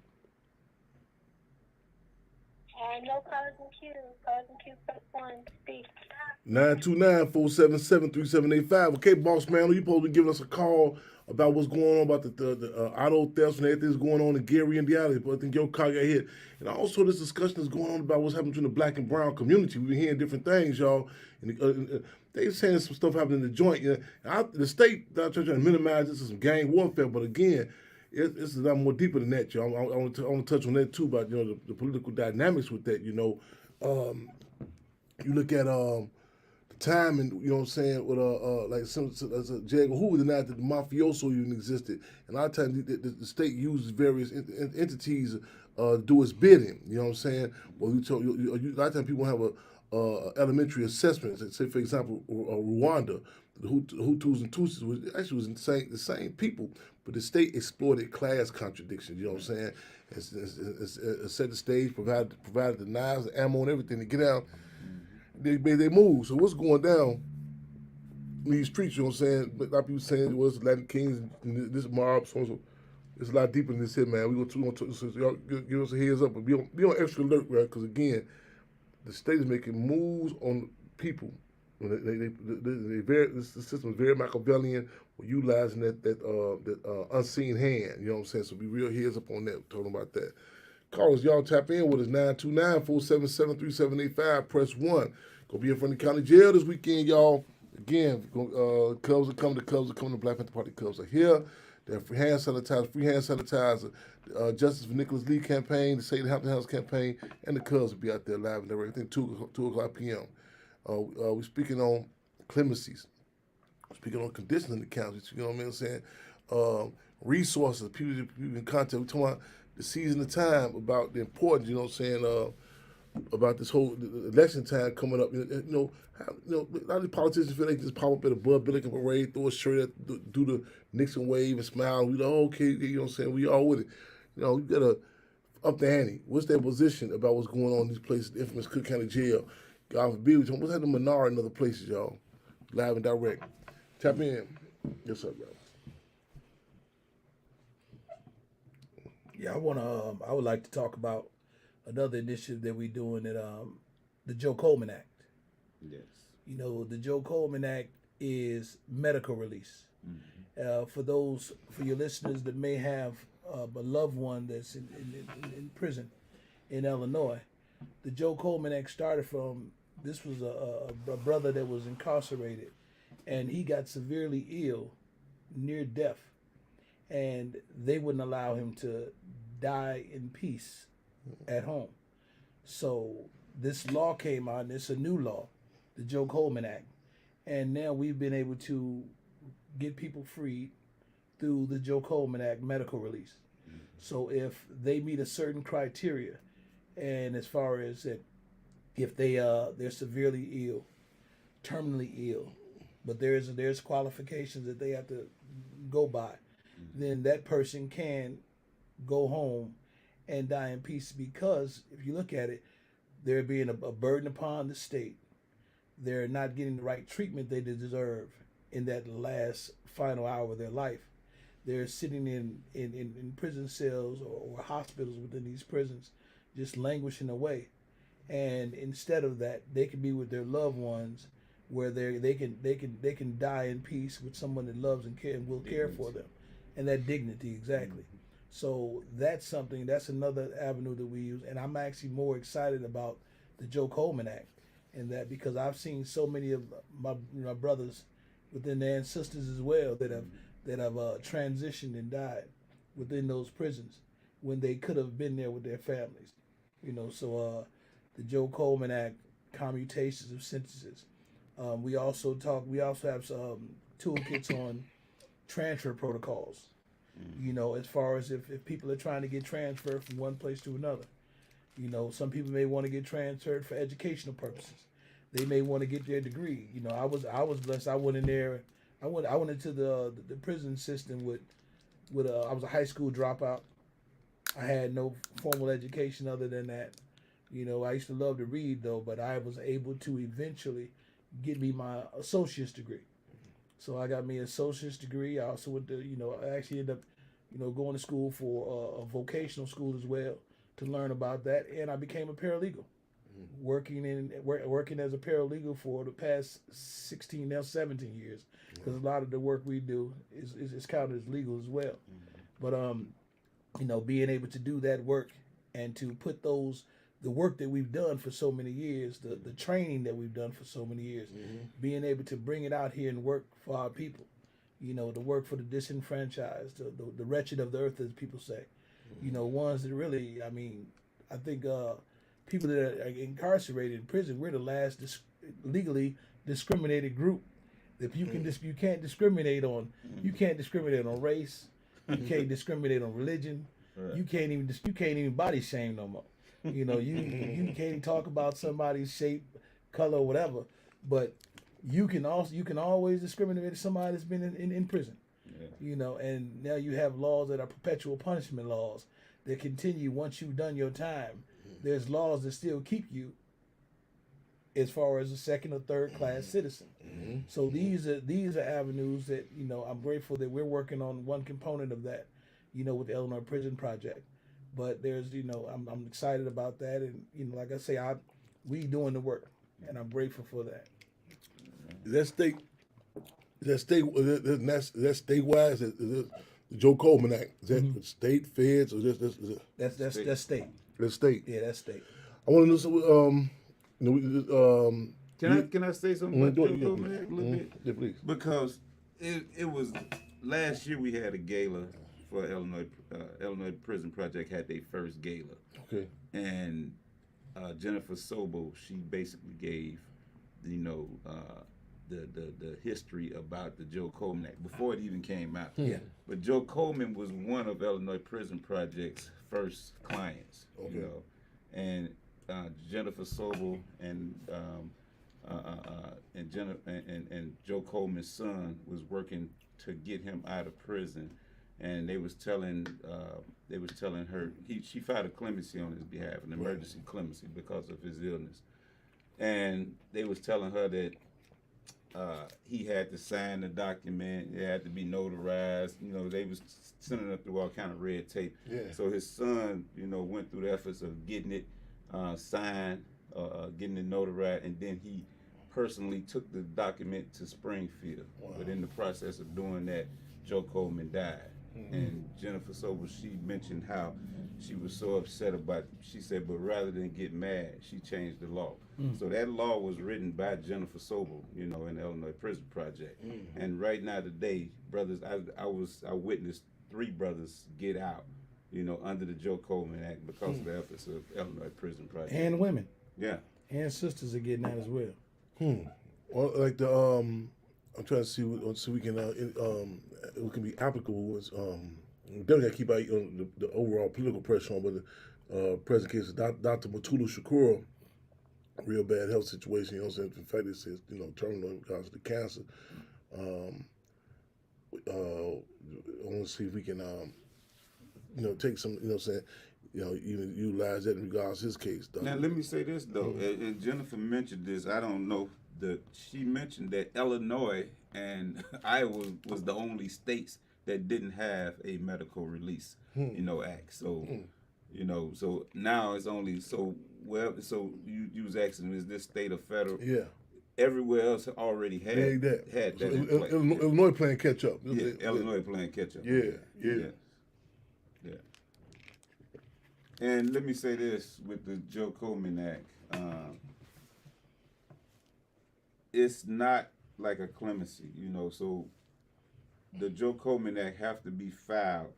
Speaker 6: No callers in queue. Callers in queue, press 1 to speak.
Speaker 1: 929-477-3785. Okay, boss man, you supposed to be giving us a call about what's going on about the auto thefts and everything that's going on in Gary, Indiana. But I think your car got hit. And also this discussion is going on about what's happening between the black and brown community. We've been hearing different things, y'all. And they saying some stuff happening in the joint. The state, they're trying to minimize this as some gang warfare. But again, it's a lot more deeper than that, y'all. I want to touch on that too about the political dynamics with that. You look at the time, and you know what I'm saying, with like J. Edgar Hoover denied that the mafioso even existed, and a lot of times the state uses various entities do its bidding. You know what I'm saying? Well, a lot of times people have a elementary assessment. Say for example, Rwanda, the Hutus and Tutsis was the same people, but the state exploited class contradictions. You know what I'm saying? It set the stage, provided the knives, the ammo, and everything to get out. They made their move. So what's going down in these streets? You know what I'm saying? A lot of people saying it was Latin Kings and this mob. So it's a lot deeper than this here, man. We're gonna so y'all give us a heads up, but be on extra alert, right? Because again, the state is making moves on people. The system is very Machiavellian. We're utilizing that unseen hand. You know what I'm saying? So be real heads up on that. Talking about that. Callers, y'all tap in with us 929-477-3785. Press 1. Gonna be in front of the county jail this weekend, y'all. Again, Cubs are coming. The Cubs are coming. The Black Panther Party Cubs are here. They have free hand sanitizer. Justice for Nicholas Lee campaign, the State of Hampton House campaign, and the Cubs will be out there live and direct. I think 2 o'clock p.m. We're speaking on clemencies. We're speaking on conditioning accounts. You know what I'm saying? Resources, people in contact. We're talking about the season of time, about the importance. You know what I'm saying? About this whole election time coming up. A lot of these politicians feel they can just pop up at a Bud Billiken parade, throw a shirt, do the Nixon wave and smile. We like, okay, you know what I'm saying? We all with it. You gotta up the ante. What's their position about what's going on in these places? The infamous Cook County Jail. God forbid. What's happening in Menard and other places, y'all? Live and direct. Tap in. Yes, sir, bro.
Speaker 5: Yeah, I would like to talk about another initiative that we're doing at the Joe Coleman Act.
Speaker 4: Yes.
Speaker 5: The Joe Coleman Act is medical release. Mm-hmm. For your listeners that may have a loved one that's in prison in Illinois, the Joe Coleman Act started from, this was a brother that was incarcerated, and he got severely ill, near death, and they wouldn't allow him to die in peace at home. So this law came out, and it's a new law, the Joe Coleman Act, and now we've been able to get people freed through the Joe Coleman Act medical release. Mm-hmm. So if they meet a certain criteria, and as far as that, if they're severely ill, terminally ill, but there's qualifications that they have to go by, then that person can go home and die in peace, because if you look at it, they're being a burden upon the state. They're not getting the right treatment they deserve in that last final hour of their life. They're sitting in prison cells or hospitals within these prisons, just languishing away. And instead of that, they can be with their loved ones, where they can die in peace with someone that loves and will care for them, and that dignity, exactly. So that's another avenue that we use, and I'm actually more excited about the Joe Coleman Act, and that because I've seen so many of my brothers within there, and sisters as well, that have transitioned and died within those prisons when they could have been there with their families. So the Joe Coleman Act, commutations of sentences. We also have some toolkits on transfer protocols. As far as if people are trying to get transferred from one place to another. Some people may want to get transferred for educational purposes. They may want to get their degree. I was blessed. I went in there. I went into the prison system with I was a high school dropout. I had no formal education other than that. I used to love to read though, but I was able to eventually get me my associate's degree. So I got me an associate's degree. I also went to, I actually ended up, going to school for a vocational school as well to learn about that, and I became a paralegal, working as a paralegal for the past 16, now 17 years, because a lot of the work we do is counted as legal as well. But being able to do that work and to put the work that we've done for so many years, the training that we've done for so many years, being able to bring it out here and work for our people, You know, to work for the disenfranchised, the wretched of the earth, as people say. You know, ones that really, I mean, I think people that are incarcerated in prison, we're the last legally discriminated group. If you can, you can't discriminate on, you can't discriminate on race, you can't discriminate on religion,
Speaker 4: Right.
Speaker 5: you can't even body shame no more. You know, you can't even talk about somebody's shape, color, or whatever. But you can always discriminate against somebody that's been in prison.
Speaker 4: Yeah.
Speaker 5: You know, and now you have laws that are perpetual punishment laws that continue once you've done your time. There's laws that still keep you as far as a second or third class citizen. So these are avenues that, you know, I'm grateful that we're working on one component of that, you know, with the Illinois Prison Project. But there's, you know, I'm excited about that, and you know, like I say, we doing the work, and I'm grateful for that.
Speaker 1: That's statewide? Is the Joe Coleman Act? Is that state, feds, or just
Speaker 5: That's state.
Speaker 1: that's state?
Speaker 5: Yeah, that's state.
Speaker 1: I want to know some.
Speaker 4: Can I say something about Joe Coleman Act a little bit?
Speaker 1: Yeah, please.
Speaker 4: Because it was last year we had a gala for Illinois Prison Project had their first gala.
Speaker 1: Okay.
Speaker 4: And Jennifer Sobel, she basically gave, you know, the history about the Joe Coleman Act before it even came out.
Speaker 5: Yeah.
Speaker 4: But Joe Coleman was one of Illinois Prison Project's first clients.
Speaker 1: Okay.
Speaker 4: You know, and Jennifer Sobel and Joe Coleman's son was working to get him out of prison, and they was telling her she filed a clemency on his behalf, an emergency clemency because of his illness, and they was telling her that he had to sign the document, it had to be notarized. You know, they was sending her through all kind of red tape.
Speaker 1: Yeah.
Speaker 4: So his son, you know, went through the efforts of getting it signed, getting it notarized, and then he personally took the document to Springfield.
Speaker 1: Wow.
Speaker 4: But in the process of doing that, Joe Coleman died. And Jennifer Sobel, she mentioned how she was so upset about, she said, but rather than get mad, she changed the law. So that law was written by Jennifer Sobel, you know, in the Illinois Prison Project. And right now today, brothers, I witnessed 3 brothers get out, you know, under the Joe Coleman Act because of the efforts of Illinois Prison Project.
Speaker 5: And women.
Speaker 4: Yeah.
Speaker 5: And sisters are getting out as well.
Speaker 1: Well, like I'm trying to see so we can it can be applicable. Was definitely got to keep out the overall political pressure on, but the present case of Dr. Matulu Shakur, real bad health situation. You know what I'm saying? In fact, it says, you know, terminal because of the cancer. I want to see if we can you know, take some, you know what I'm saying, you know, even utilize that in regards to his case. Though.
Speaker 4: Now, let me say this, though, and Jennifer mentioned this, I don't know, she mentioned that Illinois and Iowa was the only states that didn't have a medical release, you know, act. So, you know, so now it's only, so you was asking, is this state or federal?
Speaker 1: Yeah.
Speaker 4: Everywhere else already had that
Speaker 1: So
Speaker 4: in place.
Speaker 1: Illinois playing catch up.
Speaker 4: Yeah, Illinois playing catch up.
Speaker 1: Yeah.
Speaker 4: And let me say this with the Joe Coleman Act. It's not like a clemency, you know, so the Joe Coleman Act have to be filed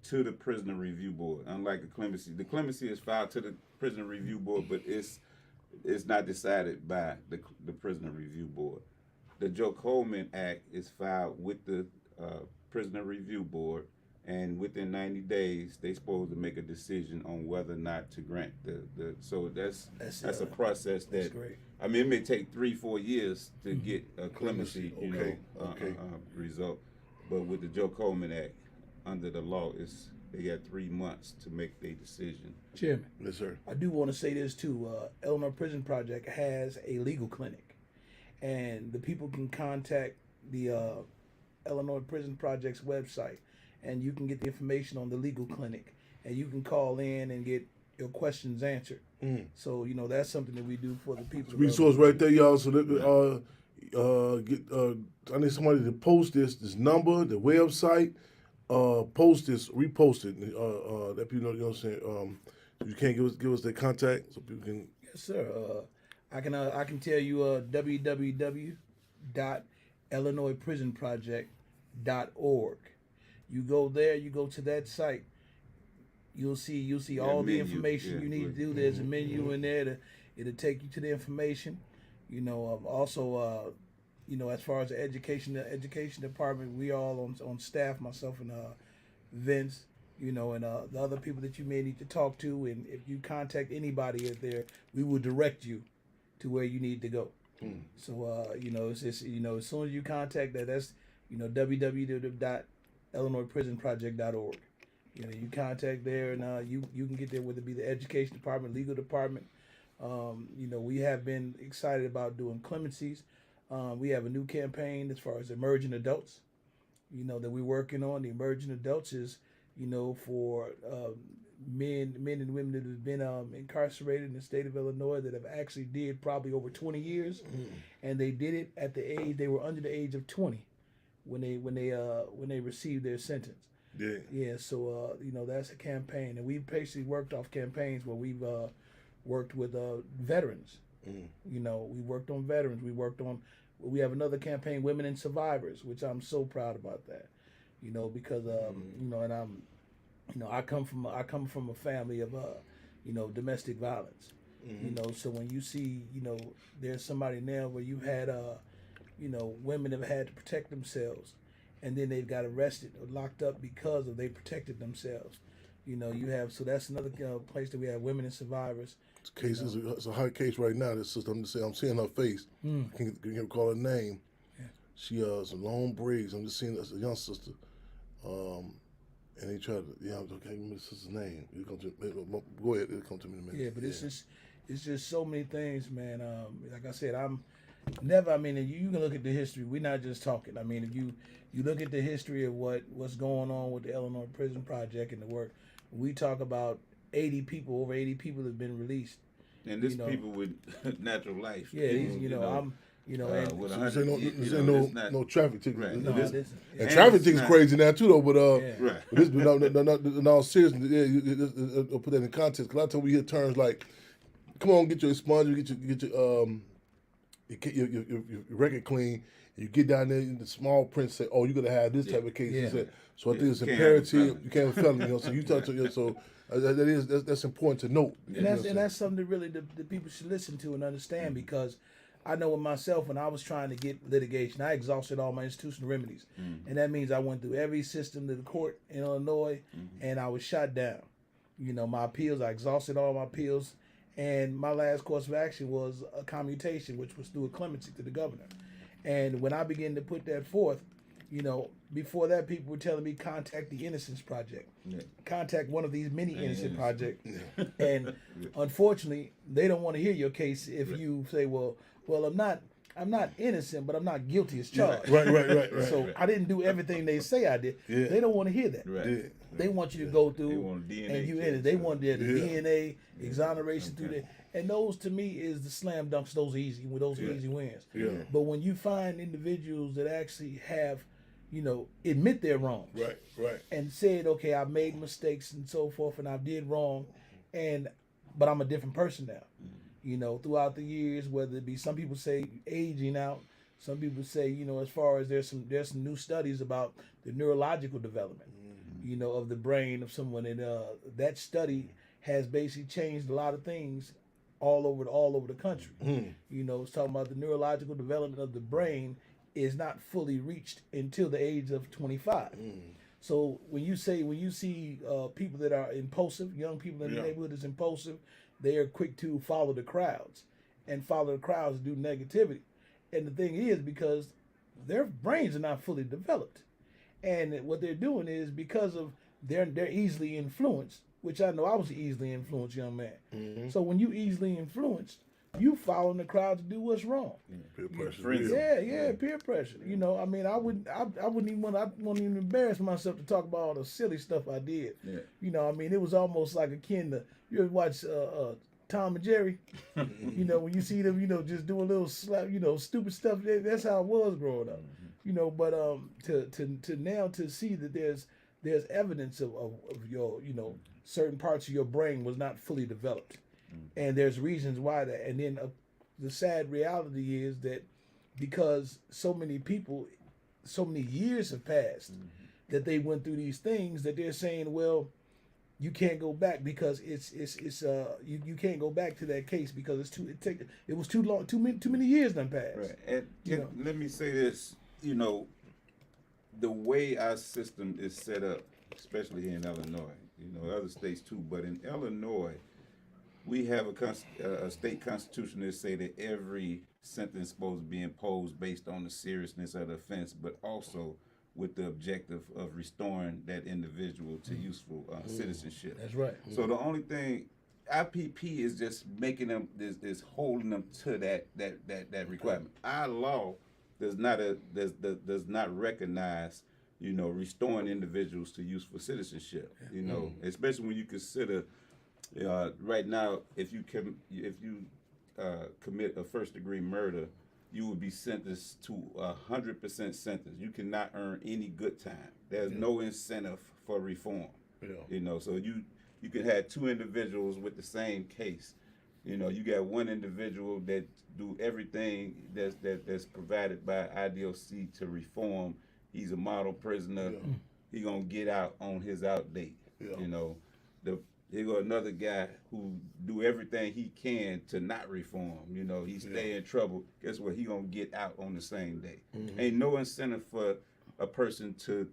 Speaker 4: to the Prisoner Review Board, unlike a clemency. The clemency is filed to the Prisoner Review Board, but it's not decided by the Prisoner Review Board. The Joe Coleman Act is filed with the Prisoner Review Board, and within 90 days, they supposed to make a decision on whether or not to grant the. So that's a process that.
Speaker 5: That's great.
Speaker 4: I mean, it may take 3-4 years to get a clemency, you know, result, but with the Joe Coleman Act, under the law, they got 3 months to make their decision.
Speaker 5: Chairman.
Speaker 1: Yes, sir.
Speaker 5: I do want to say this too. Illinois Prison Project has a legal clinic, and the people can contact the Illinois Prison Project's website, and you can get the information on the legal clinic, and you can call in and get your questions answered. So, you know, that's something that we do for the people.
Speaker 1: Resource right there, y'all. So that I need somebody to post this number, the website, post this, repost it. That people know, you know what I'm saying. You can't give us their contact so people can.
Speaker 5: Yes, sir. I can tell you www.illinoisprisonproject eleinoiprison.org. You go there, you go to that site, you'll see all the
Speaker 4: menu,
Speaker 5: information you need to do. There's a menu in there it'll take you to the information. Also, as far as the education department, we all on staff, myself and Vince, and the other people that you may need to talk to. And if you contact anybody out there, we will direct you to where you need to go. So, it's just, as soon as you contact that's, www.illinoisprisonproject.org. You contact there, and you can get there, whether it be the education department, legal department. We have been excited about doing clemencies. We have a new campaign as far as emerging adults, that we're working on. The emerging adults is, for men and women that have been incarcerated in the state of Illinois that have actually did probably over 20 years, and they did it at the age they were under the age of 20 when they received their sentence. Yeah. So that's a campaign, and we've basically worked off campaigns where we've worked with veterans. We worked on veterans. We have another campaign, Women and Survivors, which I'm so proud about that. Because and I come from a family of domestic violence. So when you see there's somebody now where you had women have had to protect themselves, and then they've got arrested or locked up because they protected themselves. You have, so that's another place that we have Women and Survivors.
Speaker 1: It's a hot case right now. This sister, I'm seeing her face. I can't recall her name.
Speaker 5: Yeah.
Speaker 1: She has long braids. I'm just seeing a young sister. And they try to, I can't remember the sister's name. Go ahead, it'll come to me in a minute.
Speaker 5: Yeah, but it's just so many things, man. Like I said, you can look at the history. We're not just talking. If you look at the history of what's going on with the Illinois Prison Project and the work, we talk about over 80 people have been released.
Speaker 4: And this people with natural life.
Speaker 5: Yeah,
Speaker 4: people,
Speaker 1: no traffic tickets.
Speaker 4: Right.
Speaker 1: And traffic tickets crazy now too, though. But
Speaker 4: right.
Speaker 1: But this, in all seriousness, I'll put that in context. Because a lot of times we hear terms like, "Come on, get your sponge, get your record clean." You get down there, and the small print say, "Oh, you're gonna have this type of case."
Speaker 5: Yeah.
Speaker 1: So I think it's imperative. You can't have a felony. So you talk to so that's important to note.
Speaker 5: And that's something that really the people should listen to and understand, because I know with myself, when I was trying to get litigation, I exhausted all my institutional remedies, and that means I went through every system of the court in Illinois, and I was shot down. My appeals, I exhausted all my appeals, and my last course of action was a commutation, which was through a clemency to the governor. And when I began to put that forth, before that, people were telling me contact the Innocence Project, contact one of these many innocent projects. And unfortunately, they don't want to hear your case if you say, well, I'm not innocent, but I'm not guilty as charged.
Speaker 1: Right.
Speaker 5: So I didn't do everything they say I did.
Speaker 1: Yeah.
Speaker 5: They don't want to hear that.
Speaker 4: Right.
Speaker 1: Yeah.
Speaker 5: They want you to go through
Speaker 4: They want a DNA
Speaker 5: and you
Speaker 4: test.
Speaker 5: in it. They want the
Speaker 1: Yeah.
Speaker 5: DNA exoneration through there. And those, to me, is the slam dunks. Those are easy. Those are easy wins.
Speaker 1: Yeah.
Speaker 5: But when you find individuals that actually have, admit their wrongs,
Speaker 1: Right.
Speaker 5: and said, okay, I made mistakes and so forth, and I did wrong, but I'm a different person now. Throughout the years, whether it be, some people say aging out, some people say, as far as there's some new studies about the neurological development, of the brain of someone, and that study has basically changed a lot of things all over the country. It's talking about the neurological development of the brain is not fully reached until the age of 25. So when you see people that are impulsive, young people in the neighborhood is impulsive, they are quick to follow the crowds and do negativity. And the thing is, because their brains are not fully developed, and what they're doing is because of they're easily influenced, which I know I was an easily influenced young man. So when you easily influenced, you following the crowd to do what's wrong.
Speaker 1: Peer pressure.
Speaker 5: Yeah, peer pressure. I wouldn't even embarrass myself to talk about all the silly stuff I did.
Speaker 4: Yeah.
Speaker 5: It was almost like akin to, you ever watch Tom and Jerry? When you see them, just doing little stupid stuff. That's how it was growing up. But to now to see that there's evidence of your, certain parts of your brain was not fully developed. And there's reasons why that. And then the sad reality is that because so many people so many years have passed that they went through these things that they're saying, well, you can't go back because you can't go back to that case because it was too long, too many years done passed.
Speaker 4: Right. And
Speaker 5: You know.
Speaker 4: let me say this, the way our system is set up, especially here in Illinois, other states too, but in Illinois, we have a state constitution that say that every sentence is supposed to be imposed based on the seriousness of the offense, but also with the objective of restoring that individual to useful citizenship.
Speaker 5: That's right.
Speaker 4: So the only thing IPP is just making them is holding them to that requirement. Our law does not recognize restoring individuals to useful citizenship. Especially when you consider right now if you commit a first-degree murder, you would be sentenced to 100% sentence. You cannot earn any good time. There's no incentive for reform. So you could have two individuals with the same case. You got one individual that do everything that's provided by IDOC to reform. He's a model prisoner. He gonna get out on his out date. Here go another guy who do everything he can to not reform. He stay in trouble. Guess what? He gonna get out on the same day. Ain't no incentive for a person to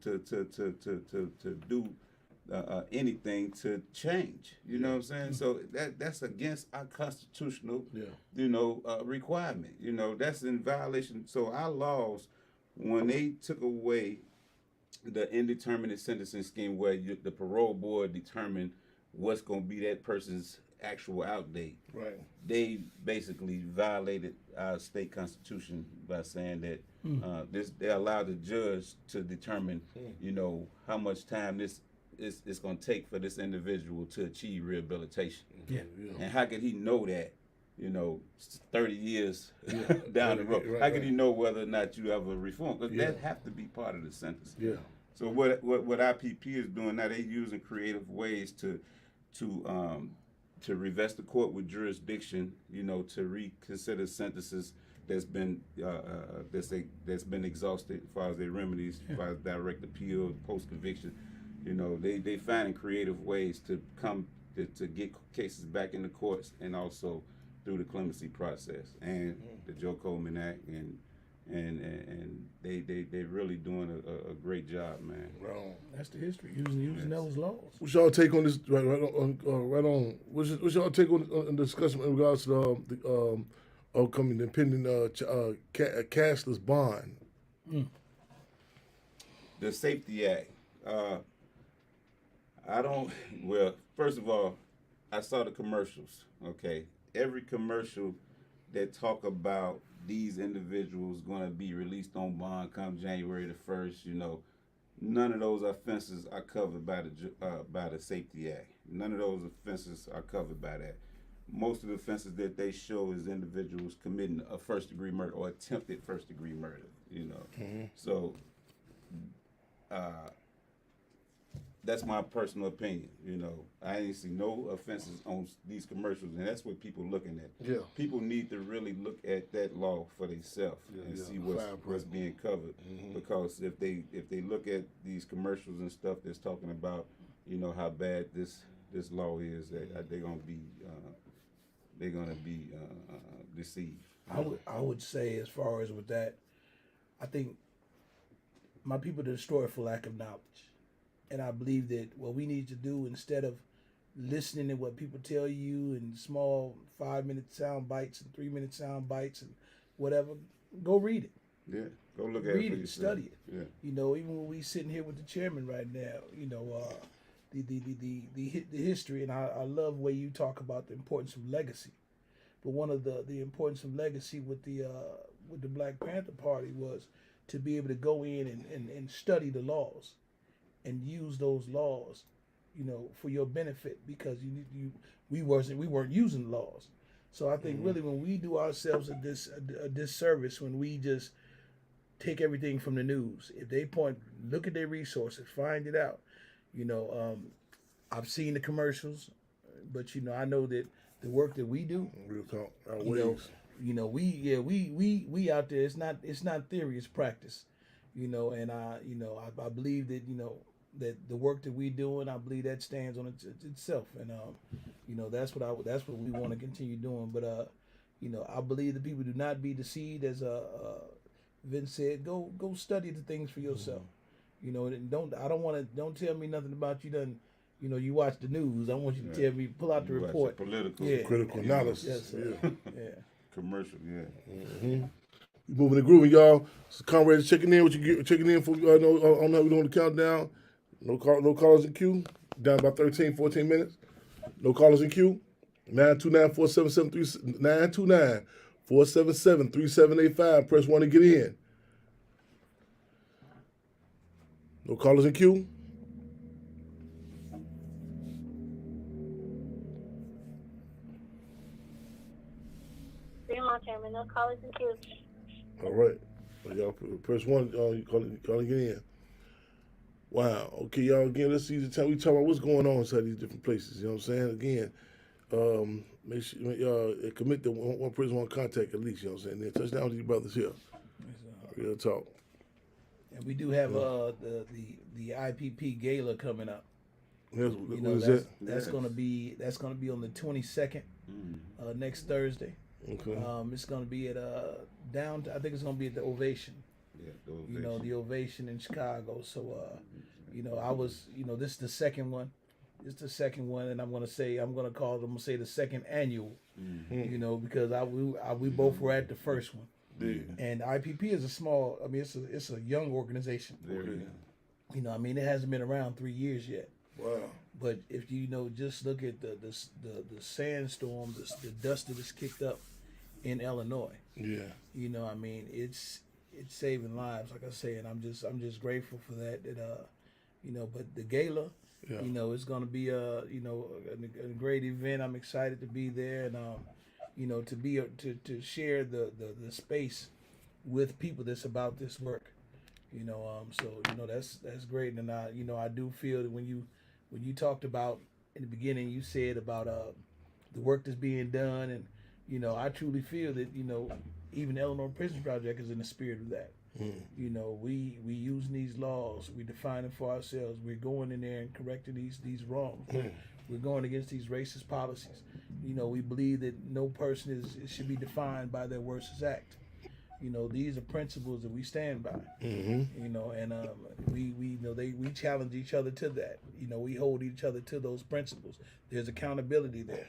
Speaker 4: do anything to change. You know what I'm saying? So that's against our constitutional, requirement. That's in violation. So our laws, when they took away the indeterminate sentencing scheme, where the parole board determined what's going to be that person's actual out date.
Speaker 1: Right.
Speaker 4: They basically violated our state constitution by saying that they allowed the judge to determine, how much time this is going to take for this individual to achieve rehabilitation. And how could he know that, 30 years down the road? How could he know whether or not you ever reform? Because that have to be part of the sentence. So what IPP is doing now, they're using creative ways to revest the court with jurisdiction, to reconsider sentences that's been exhausted as far as their remedies, as far as direct appeal, post conviction. They finding creative ways to come to get cases back in the courts, and also through the clemency process and the Joe Coleman Act, and they really doing a great job, man.
Speaker 5: That's the history, using those laws.
Speaker 1: What's y'all take on this? Right on. What's y'all take on the discussion in regards to the upcoming impending cashless bond?
Speaker 4: The Safety Act. First of all, I saw the commercials. Okay, every commercial that talk about these individuals going to be released on bond come January the 1st, none of those offenses are covered by the Safety Act. None of those offenses are covered by that. Most of the offenses that they show is individuals committing a first-degree murder or attempted first-degree murder. So that's my personal opinion. I ain't see no offenses on these commercials, and that's what people looking at. People need to really look at that law for themselves and see what's being covered. Because if they look at these commercials and stuff that's talking about, how bad this law is, that they're gonna be deceived.
Speaker 5: I would say, as far as with that, I think my people destroy for lack of knowledge. And I believe that what we need to do, instead of listening to what people tell you in small 5-minute sound bites and 3-minute sound bites and whatever, go read it.
Speaker 4: Yeah, go look at
Speaker 5: read
Speaker 4: it.
Speaker 5: Read it, study it.
Speaker 4: Yeah.
Speaker 5: Even when we sitting here with the chairman right now, the history, and I love the way you talk about the importance of legacy. But one of the importance of legacy with the Black Panther Party was to be able to go in and study the laws and use those laws, for your benefit, because we weren't using the laws. So I think really when we do ourselves a disservice when we just take everything from the news. If they look at their resources, find it out. I've seen the commercials, but I know that the work that we do,
Speaker 1: Real talk.
Speaker 5: we out there. It's not theory, it's practice. you know, and I believe that, you know, that the work that we're doing, I believe that stands on itself, and you know, that's what we want to continue doing. But you know, I believe that people do not be deceived, as Vince said. Go study the things for yourself. You know, and don't tell me nothing about you done. You know, you watch the news. I want you to tell me, pull out the
Speaker 4: You watch
Speaker 5: report.
Speaker 4: Political.
Speaker 5: Yeah.
Speaker 1: Critical analysis.
Speaker 5: Yes,
Speaker 1: Yeah.
Speaker 5: yeah.
Speaker 4: Commercial, yeah.
Speaker 1: Mm-hmm. Moving and grooving, y'all. So Conrad checking in. What you get? Checking in for? On how we doing the countdown. No callers in queue. Down about 13, 14 minutes. No callers in queue. 929-477-3785. Press 1 to get in. No callers in queue.
Speaker 6: Fremont Chairman, no callers in queue.
Speaker 1: All right. So y'all press 1. You calling get in. Wow. Okay, y'all. Again, let's see the time. We talk about what's going on inside these different places. You know what I'm saying? Again, make sure y'all commit to one person, one contact at least. You know what I'm saying? Then touch down with these brothers here. Real talk.
Speaker 5: And we do have the IPP gala coming up.
Speaker 1: Yes,
Speaker 5: You
Speaker 1: what
Speaker 5: know,
Speaker 1: is that?
Speaker 5: that's gonna be on the 22nd, next Thursday.
Speaker 1: Okay.
Speaker 5: It's gonna be at I think it's gonna be at the Ovation.
Speaker 4: Yeah, those
Speaker 5: You know, the Ovation in Chicago. So you know, this is the second one. It's the second one, and I'm gonna say the second annual.
Speaker 1: Mm-hmm.
Speaker 5: You know, because we both were at the first one.
Speaker 1: Yeah.
Speaker 5: And IPP is it's a young organization.
Speaker 4: Very,
Speaker 5: You know, I mean, it hasn't been around 3 years yet.
Speaker 1: Wow.
Speaker 5: But if you know, just look at the sandstorm, the dust that is kicked up in Illinois.
Speaker 1: Yeah.
Speaker 5: You know, I mean, it's saving lives, like I say, and I'm just grateful for that. You know, but the gala,
Speaker 1: Yeah.
Speaker 5: you know, it's going to be a great event. I'm excited to be there, and you know, to share the space with people that's about this work. You know, so you know that's great, and I do feel that when you talked about in the beginning, you said about the work that's being done, and you know, I truly feel that, you know, even the Illinois Prison Project is in the spirit of that. You know, we using these laws, we defining for ourselves, we're going in there and correcting these wrongs. We're going against these racist policies. You know, we believe that no person should be defined by their worst act. You know, these are principles that we stand by.
Speaker 1: Mm-hmm.
Speaker 5: You know, and we challenge each other to that. You know, we hold each other to those principles. There's accountability there.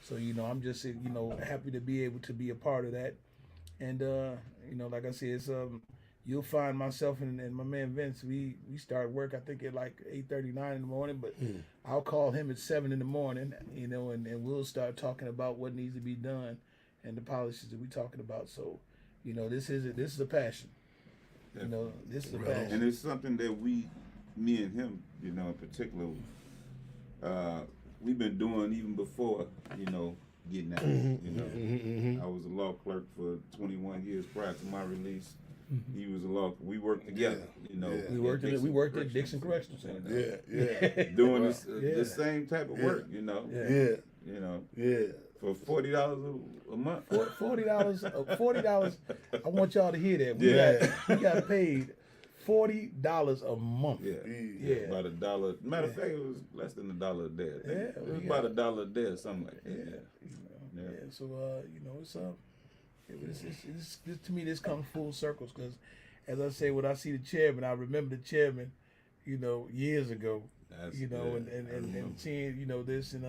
Speaker 5: So, you know, I'm just, you know, happy to be able to be a part of that. And you know, like I said, it's you'll find myself and my man Vince, we start work I think at like 8:39 in the morning, but I'll call him at 7 in the morning, you know, and we'll start talking about what needs to be done and the policies that we're talking about. So, you know, this is a passion. You know, this is a passion.
Speaker 4: and it's something that me and him, you know, in particular, we've been doing even before, you know, getting out. You know, I was a law clerk for 21 years prior to my release. He was a law. We worked together. You know,
Speaker 1: Yeah.
Speaker 5: We worked at Dixon Correctional Center.
Speaker 1: Yeah.
Speaker 4: doing the same type of work. You know,
Speaker 1: Yeah.
Speaker 4: you know,
Speaker 1: Yeah.
Speaker 4: for $40 a month.
Speaker 5: $40. I want y'all to hear that. We got paid $40 a month.
Speaker 4: Yeah. About $1. Matter of fact, it was less than $1 a day. It was about $1 a day or something like that.
Speaker 5: Yeah. So you know, it's to me, this comes full circles, because as I say, when I see the chairman, I remember the chairman, you know, years ago. You know, and seeing, you know, this and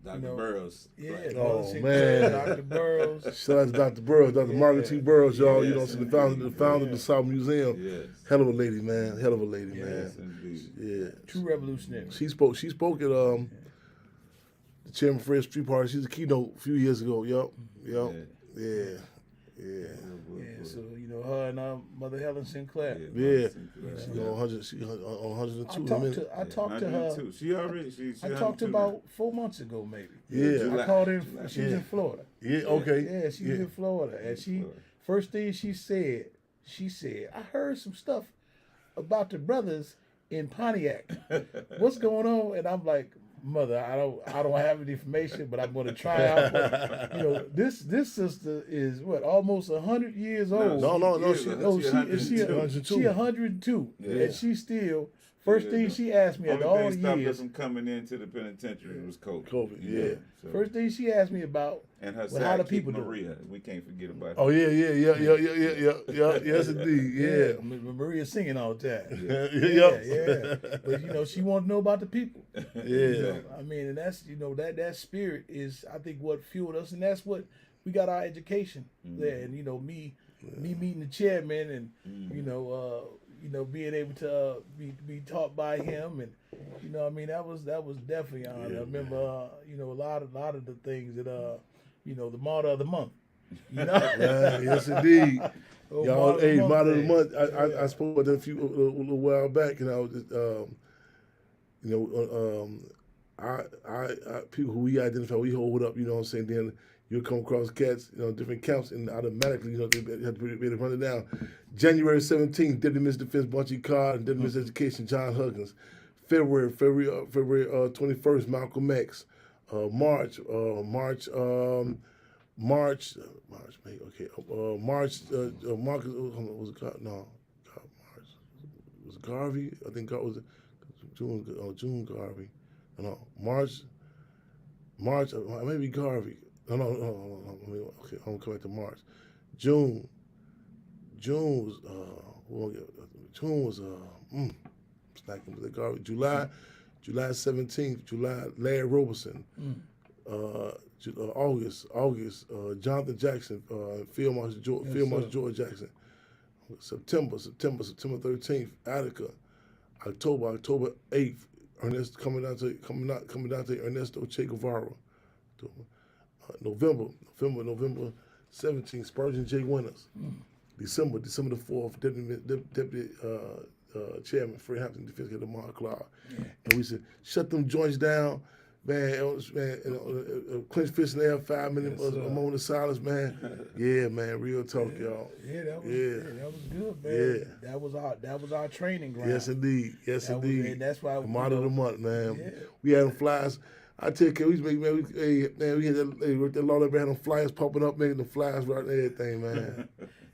Speaker 4: Dr.
Speaker 5: you know,
Speaker 4: Burroughs.
Speaker 5: yeah,
Speaker 4: Right.
Speaker 1: Oh, man.
Speaker 5: Dr. Burroughs.
Speaker 1: Shout out to Dr. Burroughs, Dr. Margaret T. Burroughs, y'all. You know,
Speaker 4: Yes,
Speaker 1: so the founder of the South Museum.
Speaker 4: Yes.
Speaker 1: Hell of a lady, man. Hell of a lady,
Speaker 4: Yes,
Speaker 1: man.
Speaker 4: indeed.
Speaker 1: Yeah.
Speaker 5: True revolutionary.
Speaker 1: She spoke at the Chairman Fred Street Party. She was a keynote a few years ago. Yup. Yeah.
Speaker 5: So you know, her and Mother Helen Sinclair.
Speaker 1: Yeah.
Speaker 4: Sinclair.
Speaker 1: She's on 100. She's on 102 in a minute.
Speaker 5: I talked to her.
Speaker 4: Too. She already. She
Speaker 5: I talked to her about 4 months ago, maybe.
Speaker 1: Yeah.
Speaker 4: July.
Speaker 5: I called her.
Speaker 4: July.
Speaker 5: She was in Florida.
Speaker 1: Yeah. Okay.
Speaker 5: Yeah, she was in Florida, and first thing she said, I heard some stuff about the brothers in Pontiac. What's going on? And I'm like, Mother, I don't have any information, but I'm going to try out. This sister is what, almost 100 years old.
Speaker 1: No,
Speaker 4: She
Speaker 5: She
Speaker 4: 102.
Speaker 5: 102,
Speaker 4: Yeah.
Speaker 5: and she still. First thing she asked me after
Speaker 4: Only
Speaker 5: all
Speaker 4: thing stopped us
Speaker 5: years.
Speaker 4: from coming into the penitentiary was COVID.
Speaker 1: COVID, yeah.
Speaker 4: So.
Speaker 5: First thing she asked me about.
Speaker 4: And her
Speaker 5: Well, how the
Speaker 4: sidekick
Speaker 5: people do?
Speaker 4: Maria, we can't forget about her.
Speaker 1: Oh yeah, yes indeed, yeah.
Speaker 5: Maria's singing all the time.
Speaker 1: Yeah.
Speaker 5: But she wanted to know about the people.
Speaker 1: Yeah.
Speaker 5: I mean, and that's that spirit is, I think, what fueled us, and that's what we got our education there. And me meeting the chairman, and being able to be taught by him, and that was definitely an honor. I remember a lot of the things that the motto of the month.
Speaker 1: Yes indeed. Y'all, hey, motto of the month. I spoke about that a little while back, and I was just, people who we identify, we hold up. You know what I'm saying? Then you'll come across cats, different counts, and automatically, they have to be able to run it down. January 17th, Deputy Minister Defense Bunchy Carr, and Deputy Minister Education John Huggins. February 21st, Malcolm X. March, Marcus, Marcus, was it March? Was it Garvey? I think God was June Garvey. No, March, maybe Garvey. No. Okay, I'm coming back to March. June was slacking with the Garvey. July 17th, Larry Roberson. August, Jonathan Jackson, Field Marshal George Jackson. September 13th, Attica. October 8th, coming down to Ernesto Che Guevara. November 17th, Spurgeon J. Winters. December the 4th, Deputy Chairman Fred Hampton, Defense Head of Mark Clark. And we said, shut them joints down. Man, clench fist in the air, 5 minutes, a moment of silence, man. Yeah, man, real talk, y'all.
Speaker 5: Yeah, that was good, man.
Speaker 1: Yeah.
Speaker 5: That was our training ground.
Speaker 1: Yes, indeed.
Speaker 5: And that's why
Speaker 1: the motto of the month, man.
Speaker 5: Yeah.
Speaker 1: We had them flyers. I tell you, we had that law that had them flyers popping up, making the flyers right and everything, man.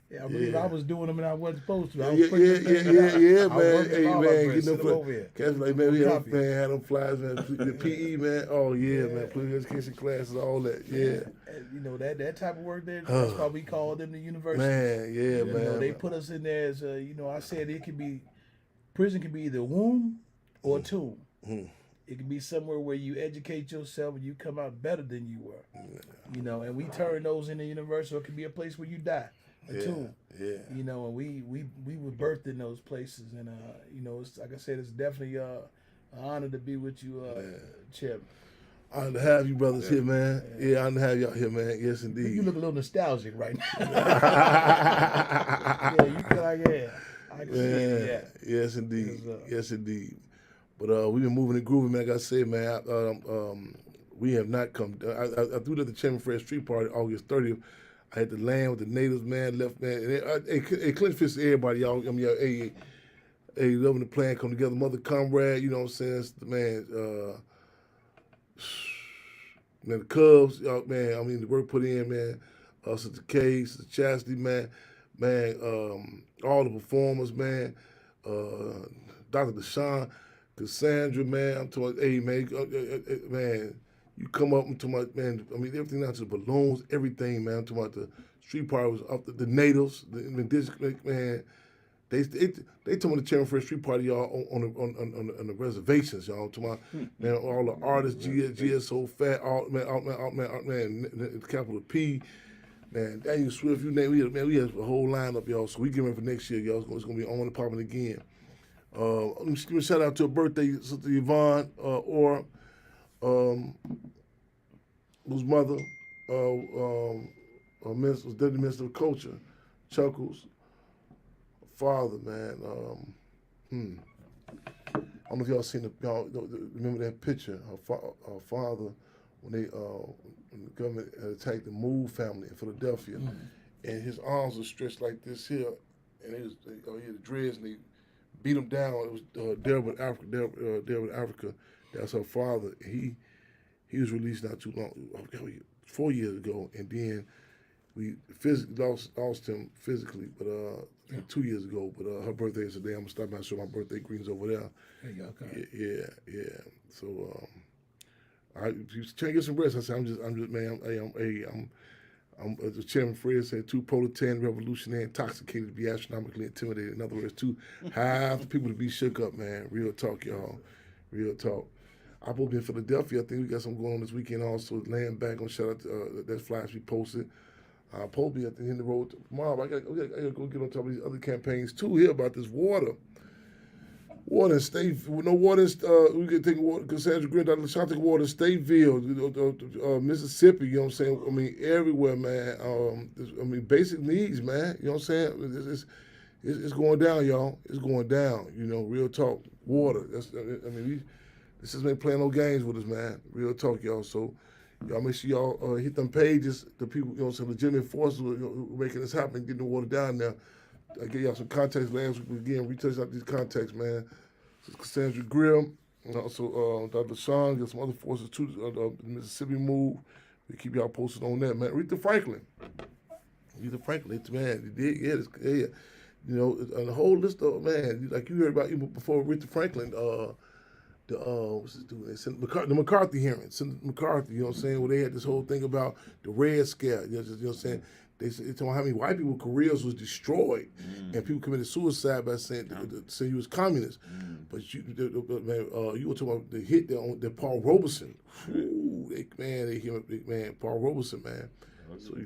Speaker 5: Yeah, I believe I was doing them and I wasn't supposed to. I was
Speaker 1: Yeah, man. Hey, man,
Speaker 5: get them
Speaker 1: over here. Cats like, man, we had them flyers, man. The PE, man. Oh, yeah, man. Political education classes, all that. Yeah.
Speaker 5: And, that type of work there, that's why we call them the university.
Speaker 1: Man, yeah, man.
Speaker 5: They put us in there as, I said prison can be either a womb or a tomb. It can be somewhere where you educate yourself and you come out better than you were. And we turn those into university, or it can be a place where you die. Tomb.
Speaker 1: Yeah.
Speaker 5: And we were birthed in those places, and it's, like I said, it's definitely an honor to be with you, Chip.
Speaker 1: Honored to have you brothers here, man. Yeah, honored to have y'all here, man. Yes, indeed.
Speaker 5: You look a little nostalgic right now. You feel like, I can see it.
Speaker 1: Yes, indeed. Yes, indeed. But we've been moving and grooving, man. Like I said, man, we have not come. I threw the Chairman Fred Street Party August 30th. I had to land with the natives, man, left, man. Hey, clench fist to everybody, y'all. I mean, hey, loving the plan come together. Mother comrade, you know what I'm saying? Man, the Cubs, y'all, man, I mean, the work put in, man. Sister K, Sister Chastity, man, all the performers, man. Dr. Deshaun, Cassandra, man. I'm talking, hey, man, you come up and talking about, man, I mean, everything down to the balloons, everything, man. I'm talking about the street party was up, the natives, the district, man. They told me the Chairman for the street party, y'all, on the reservations, y'all. I'm talking about, man, all the artists, GSO, Fat, man, Capital P, man, Daniel Swift, you name it, man, we have a whole lineup, y'all. So we get ready for next year, y'all. It's gonna be on and popping again. Let me give a shout out to a birthday, Sister Yvonne, whose mother was Deputy Minister of Culture, Chuckles. Father, man. I don't know if y'all seen y'all remember that picture. Her father, when the government had attacked the Moore family in Philadelphia, and his arms were stretched like this here, and he had the dreads, and they beat him down. It was Durban, Africa. That's her father. He was released not too long, 4 years ago, and then we lost him physically, but 2 years ago. But her birthday is today. I'm gonna stop by and show my birthday greetings over there.
Speaker 5: Hey, y'all, okay.
Speaker 1: Yeah. So I trying to get some rest. I said, I'm just man. I'm as the chairman Fred said, too proletarian, revolutionary, intoxicated to be astronomically intimidated. In other words, too high for people to be shook up, man. Real talk, y'all. Real talk. I will be in Philadelphia. I think we got something going on this weekend also. Laying back on shout out to that flash we posted. Paul be at the end of the road tomorrow. I gotta go get on top of these other campaigns too here about this water. Water in State, no water. We could take water. Cassandra Green, Dr. LaShawn take water in Stateville, Mississippi. You know what I'm saying? I mean, everywhere, man. I mean, basic needs, man. You know what I'm saying? It's going down, y'all. It's going down. You know, real talk. Water. This is ain't playing no games with us, man. Real talk, y'all. So, y'all make sure y'all hit them pages. The people, you know, some legitimate forces who are making this happen, getting the water down there. I gave y'all some context last week. Again, retouched out these contexts, man. Cassandra Grimm, and also Dr. Sean, got some other forces too. The Mississippi move. We keep y'all posted on that, man. Aretha Franklin, man. Yeah. You know, the whole list of, man, like you heard about even before Aretha Franklin, what's this dude? The McCarthy hearing, Senator McCarthy, you know what I'm saying, where they had this whole thing about the Red Scare, you know what I'm saying? They told how many white people careers was destroyed, and people committed suicide by saying you was communist. But you were talking about the hit that Paul Robeson. Paul Robeson, man. So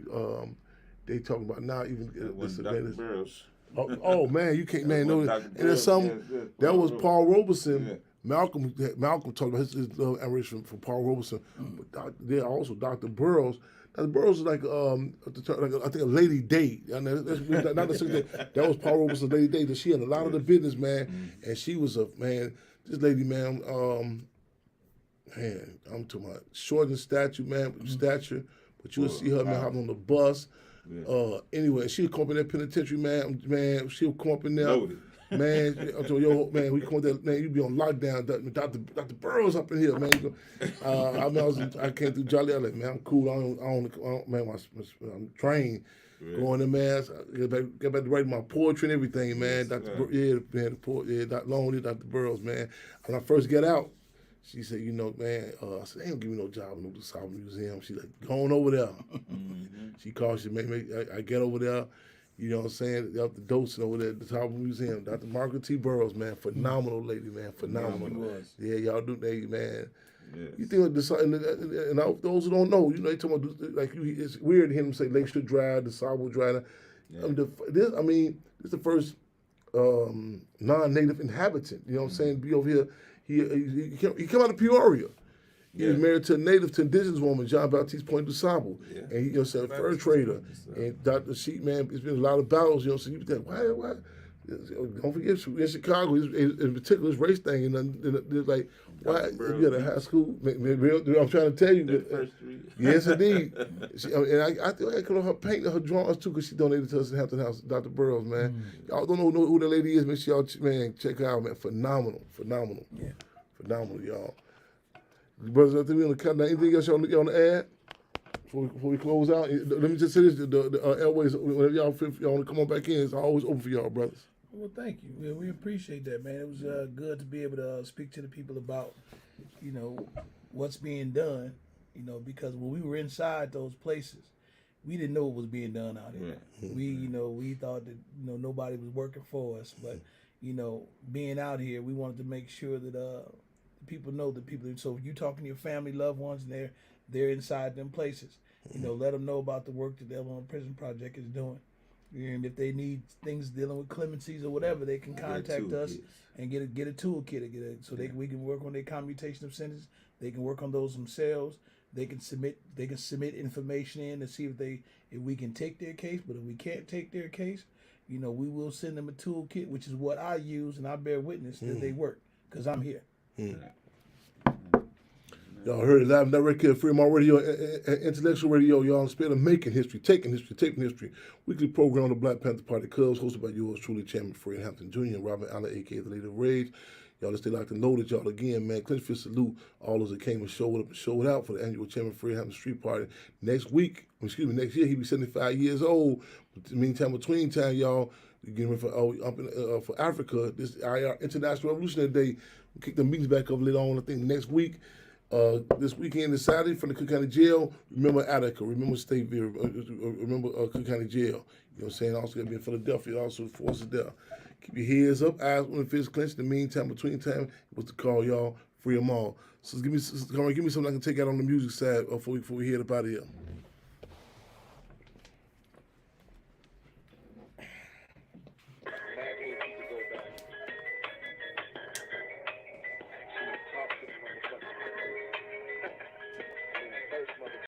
Speaker 1: they talking about now even
Speaker 4: Dr. Burroughs.
Speaker 1: Oh man, you can't man know that. And there's something that was Paul Robeson. Yeah. Malcolm talked about his love and admiration for Paul Robeson, but there also Dr. Burroughs. Dr. Burroughs is like I think a Lady Day. Not necessarily that was Paul Robeson's Lady Day. That she had a lot of the business, man, and she was a man. This lady, man, I'm talking about short in stature, man, stature, but you'll see her man hopping on the bus. Yeah. Anyway, she'll come up in that penitentiary, man. She'll come up in there. Loaded. Man, I'm telling you, man, we come there, man, you be on lockdown. Dr. Burroughs up in here, man. I came through Jolly. I'm like, man, I'm cool. I don't man, I'm trained. Yeah. Going in, man. Get back to writing my poetry and everything, man. Dr. Lonely, Dr. Burroughs, man. When I first get out, she said, you know, man, I said, they don't give me no job in the South Museum. She's like, go on over there. She called, she made me, I get over there. You know what I'm saying? Up the docent over there at the top of the museum. Dr. Margaret T. Burroughs, man. Phenomenal lady, man. Phenomenal. Yeah, y'all do that, man. Yes. You think this, and those who don't know, you know, they talking about, like, it's weird to hear them say Lakeshore Drive, the Sawwood Drive. Yeah. This is the first non-native inhabitant, you know what I'm saying, be over here. He come out of Peoria. He was married to a native, to indigenous woman, John Baptiste Point du Sable. Yeah. And he, you know, said fur trader. And Dr. Sheep, man, it's been a lot of battles, you know, so you think, why? Don't forget, in Chicago, in particular, this race thing, and it's like, why? You got a high school, I'm trying to tell you. Yes, indeed. And I think I could have painted her drawings, too, because she donated to us in Hampton House, Dr. Burroughs, man. Y'all don't know who that lady is, make sure y'all, man, check her out, man. Phenomenal. Yeah. Phenomenal, y'all. Brothers, I think we're going to cut down. Anything else y'all want to add before we close out? Let me just say this: the airways, whenever y'all want to come on back in, it's always open for y'all, brothers.
Speaker 5: Well, thank you. We appreciate that, man. It was good to be able to speak to the people about, you know, what's being done. You know, because when we were inside those places, we didn't know what was being done out here. Yeah. We thought that nobody was working for us, but being out here, we wanted to make sure that people know that people. So if you talking to your family, loved ones, and they're inside them places, let them know about the work that the Illinois Prison Project is doing. And if they need things dealing with clemencies or whatever, they can contact us and get a toolkit, so we can work on their commutation of sentence. They can work on those themselves. They can submit information in to see if we can take their case. But if we can't take their case, we will send them a toolkit, which is what I use, and I bear witness that they work because I'm here.
Speaker 1: Y'all heard it live and direct here, Fremont Radio, Intellectual Radio. Y'all inspired of making history, taking history. Weekly program on the Black Panther Party Cubs, hosted by yours truly, Chairman Fred Hampton Jr. and Robert Allen, a.k.a. the Leader of Rage. Y'all just stay locked and loaded, y'all. Again, man, Clinchfield salute all those that came and showed up and showed out for the annual Chairman Fred Hampton Street Party. Next year, he'll be 75 years old. But in the meantime, between time, y'all, we're getting ready for Africa. This our International Revolutionary Day. We'll kick the meetings back up later on, I think, next week. This weekend is Saturday from the Cook County Jail. Remember Attica. Remember Stateville. Remember Cook County Jail. You know what I'm saying? Also going to be in Philadelphia. Also, the forces there. Keep your heads up, eyes on the fist clenched. In the meantime, between time, what's the call, y'all? Free them all. So give me something I can take out on the music side before we head up out of here.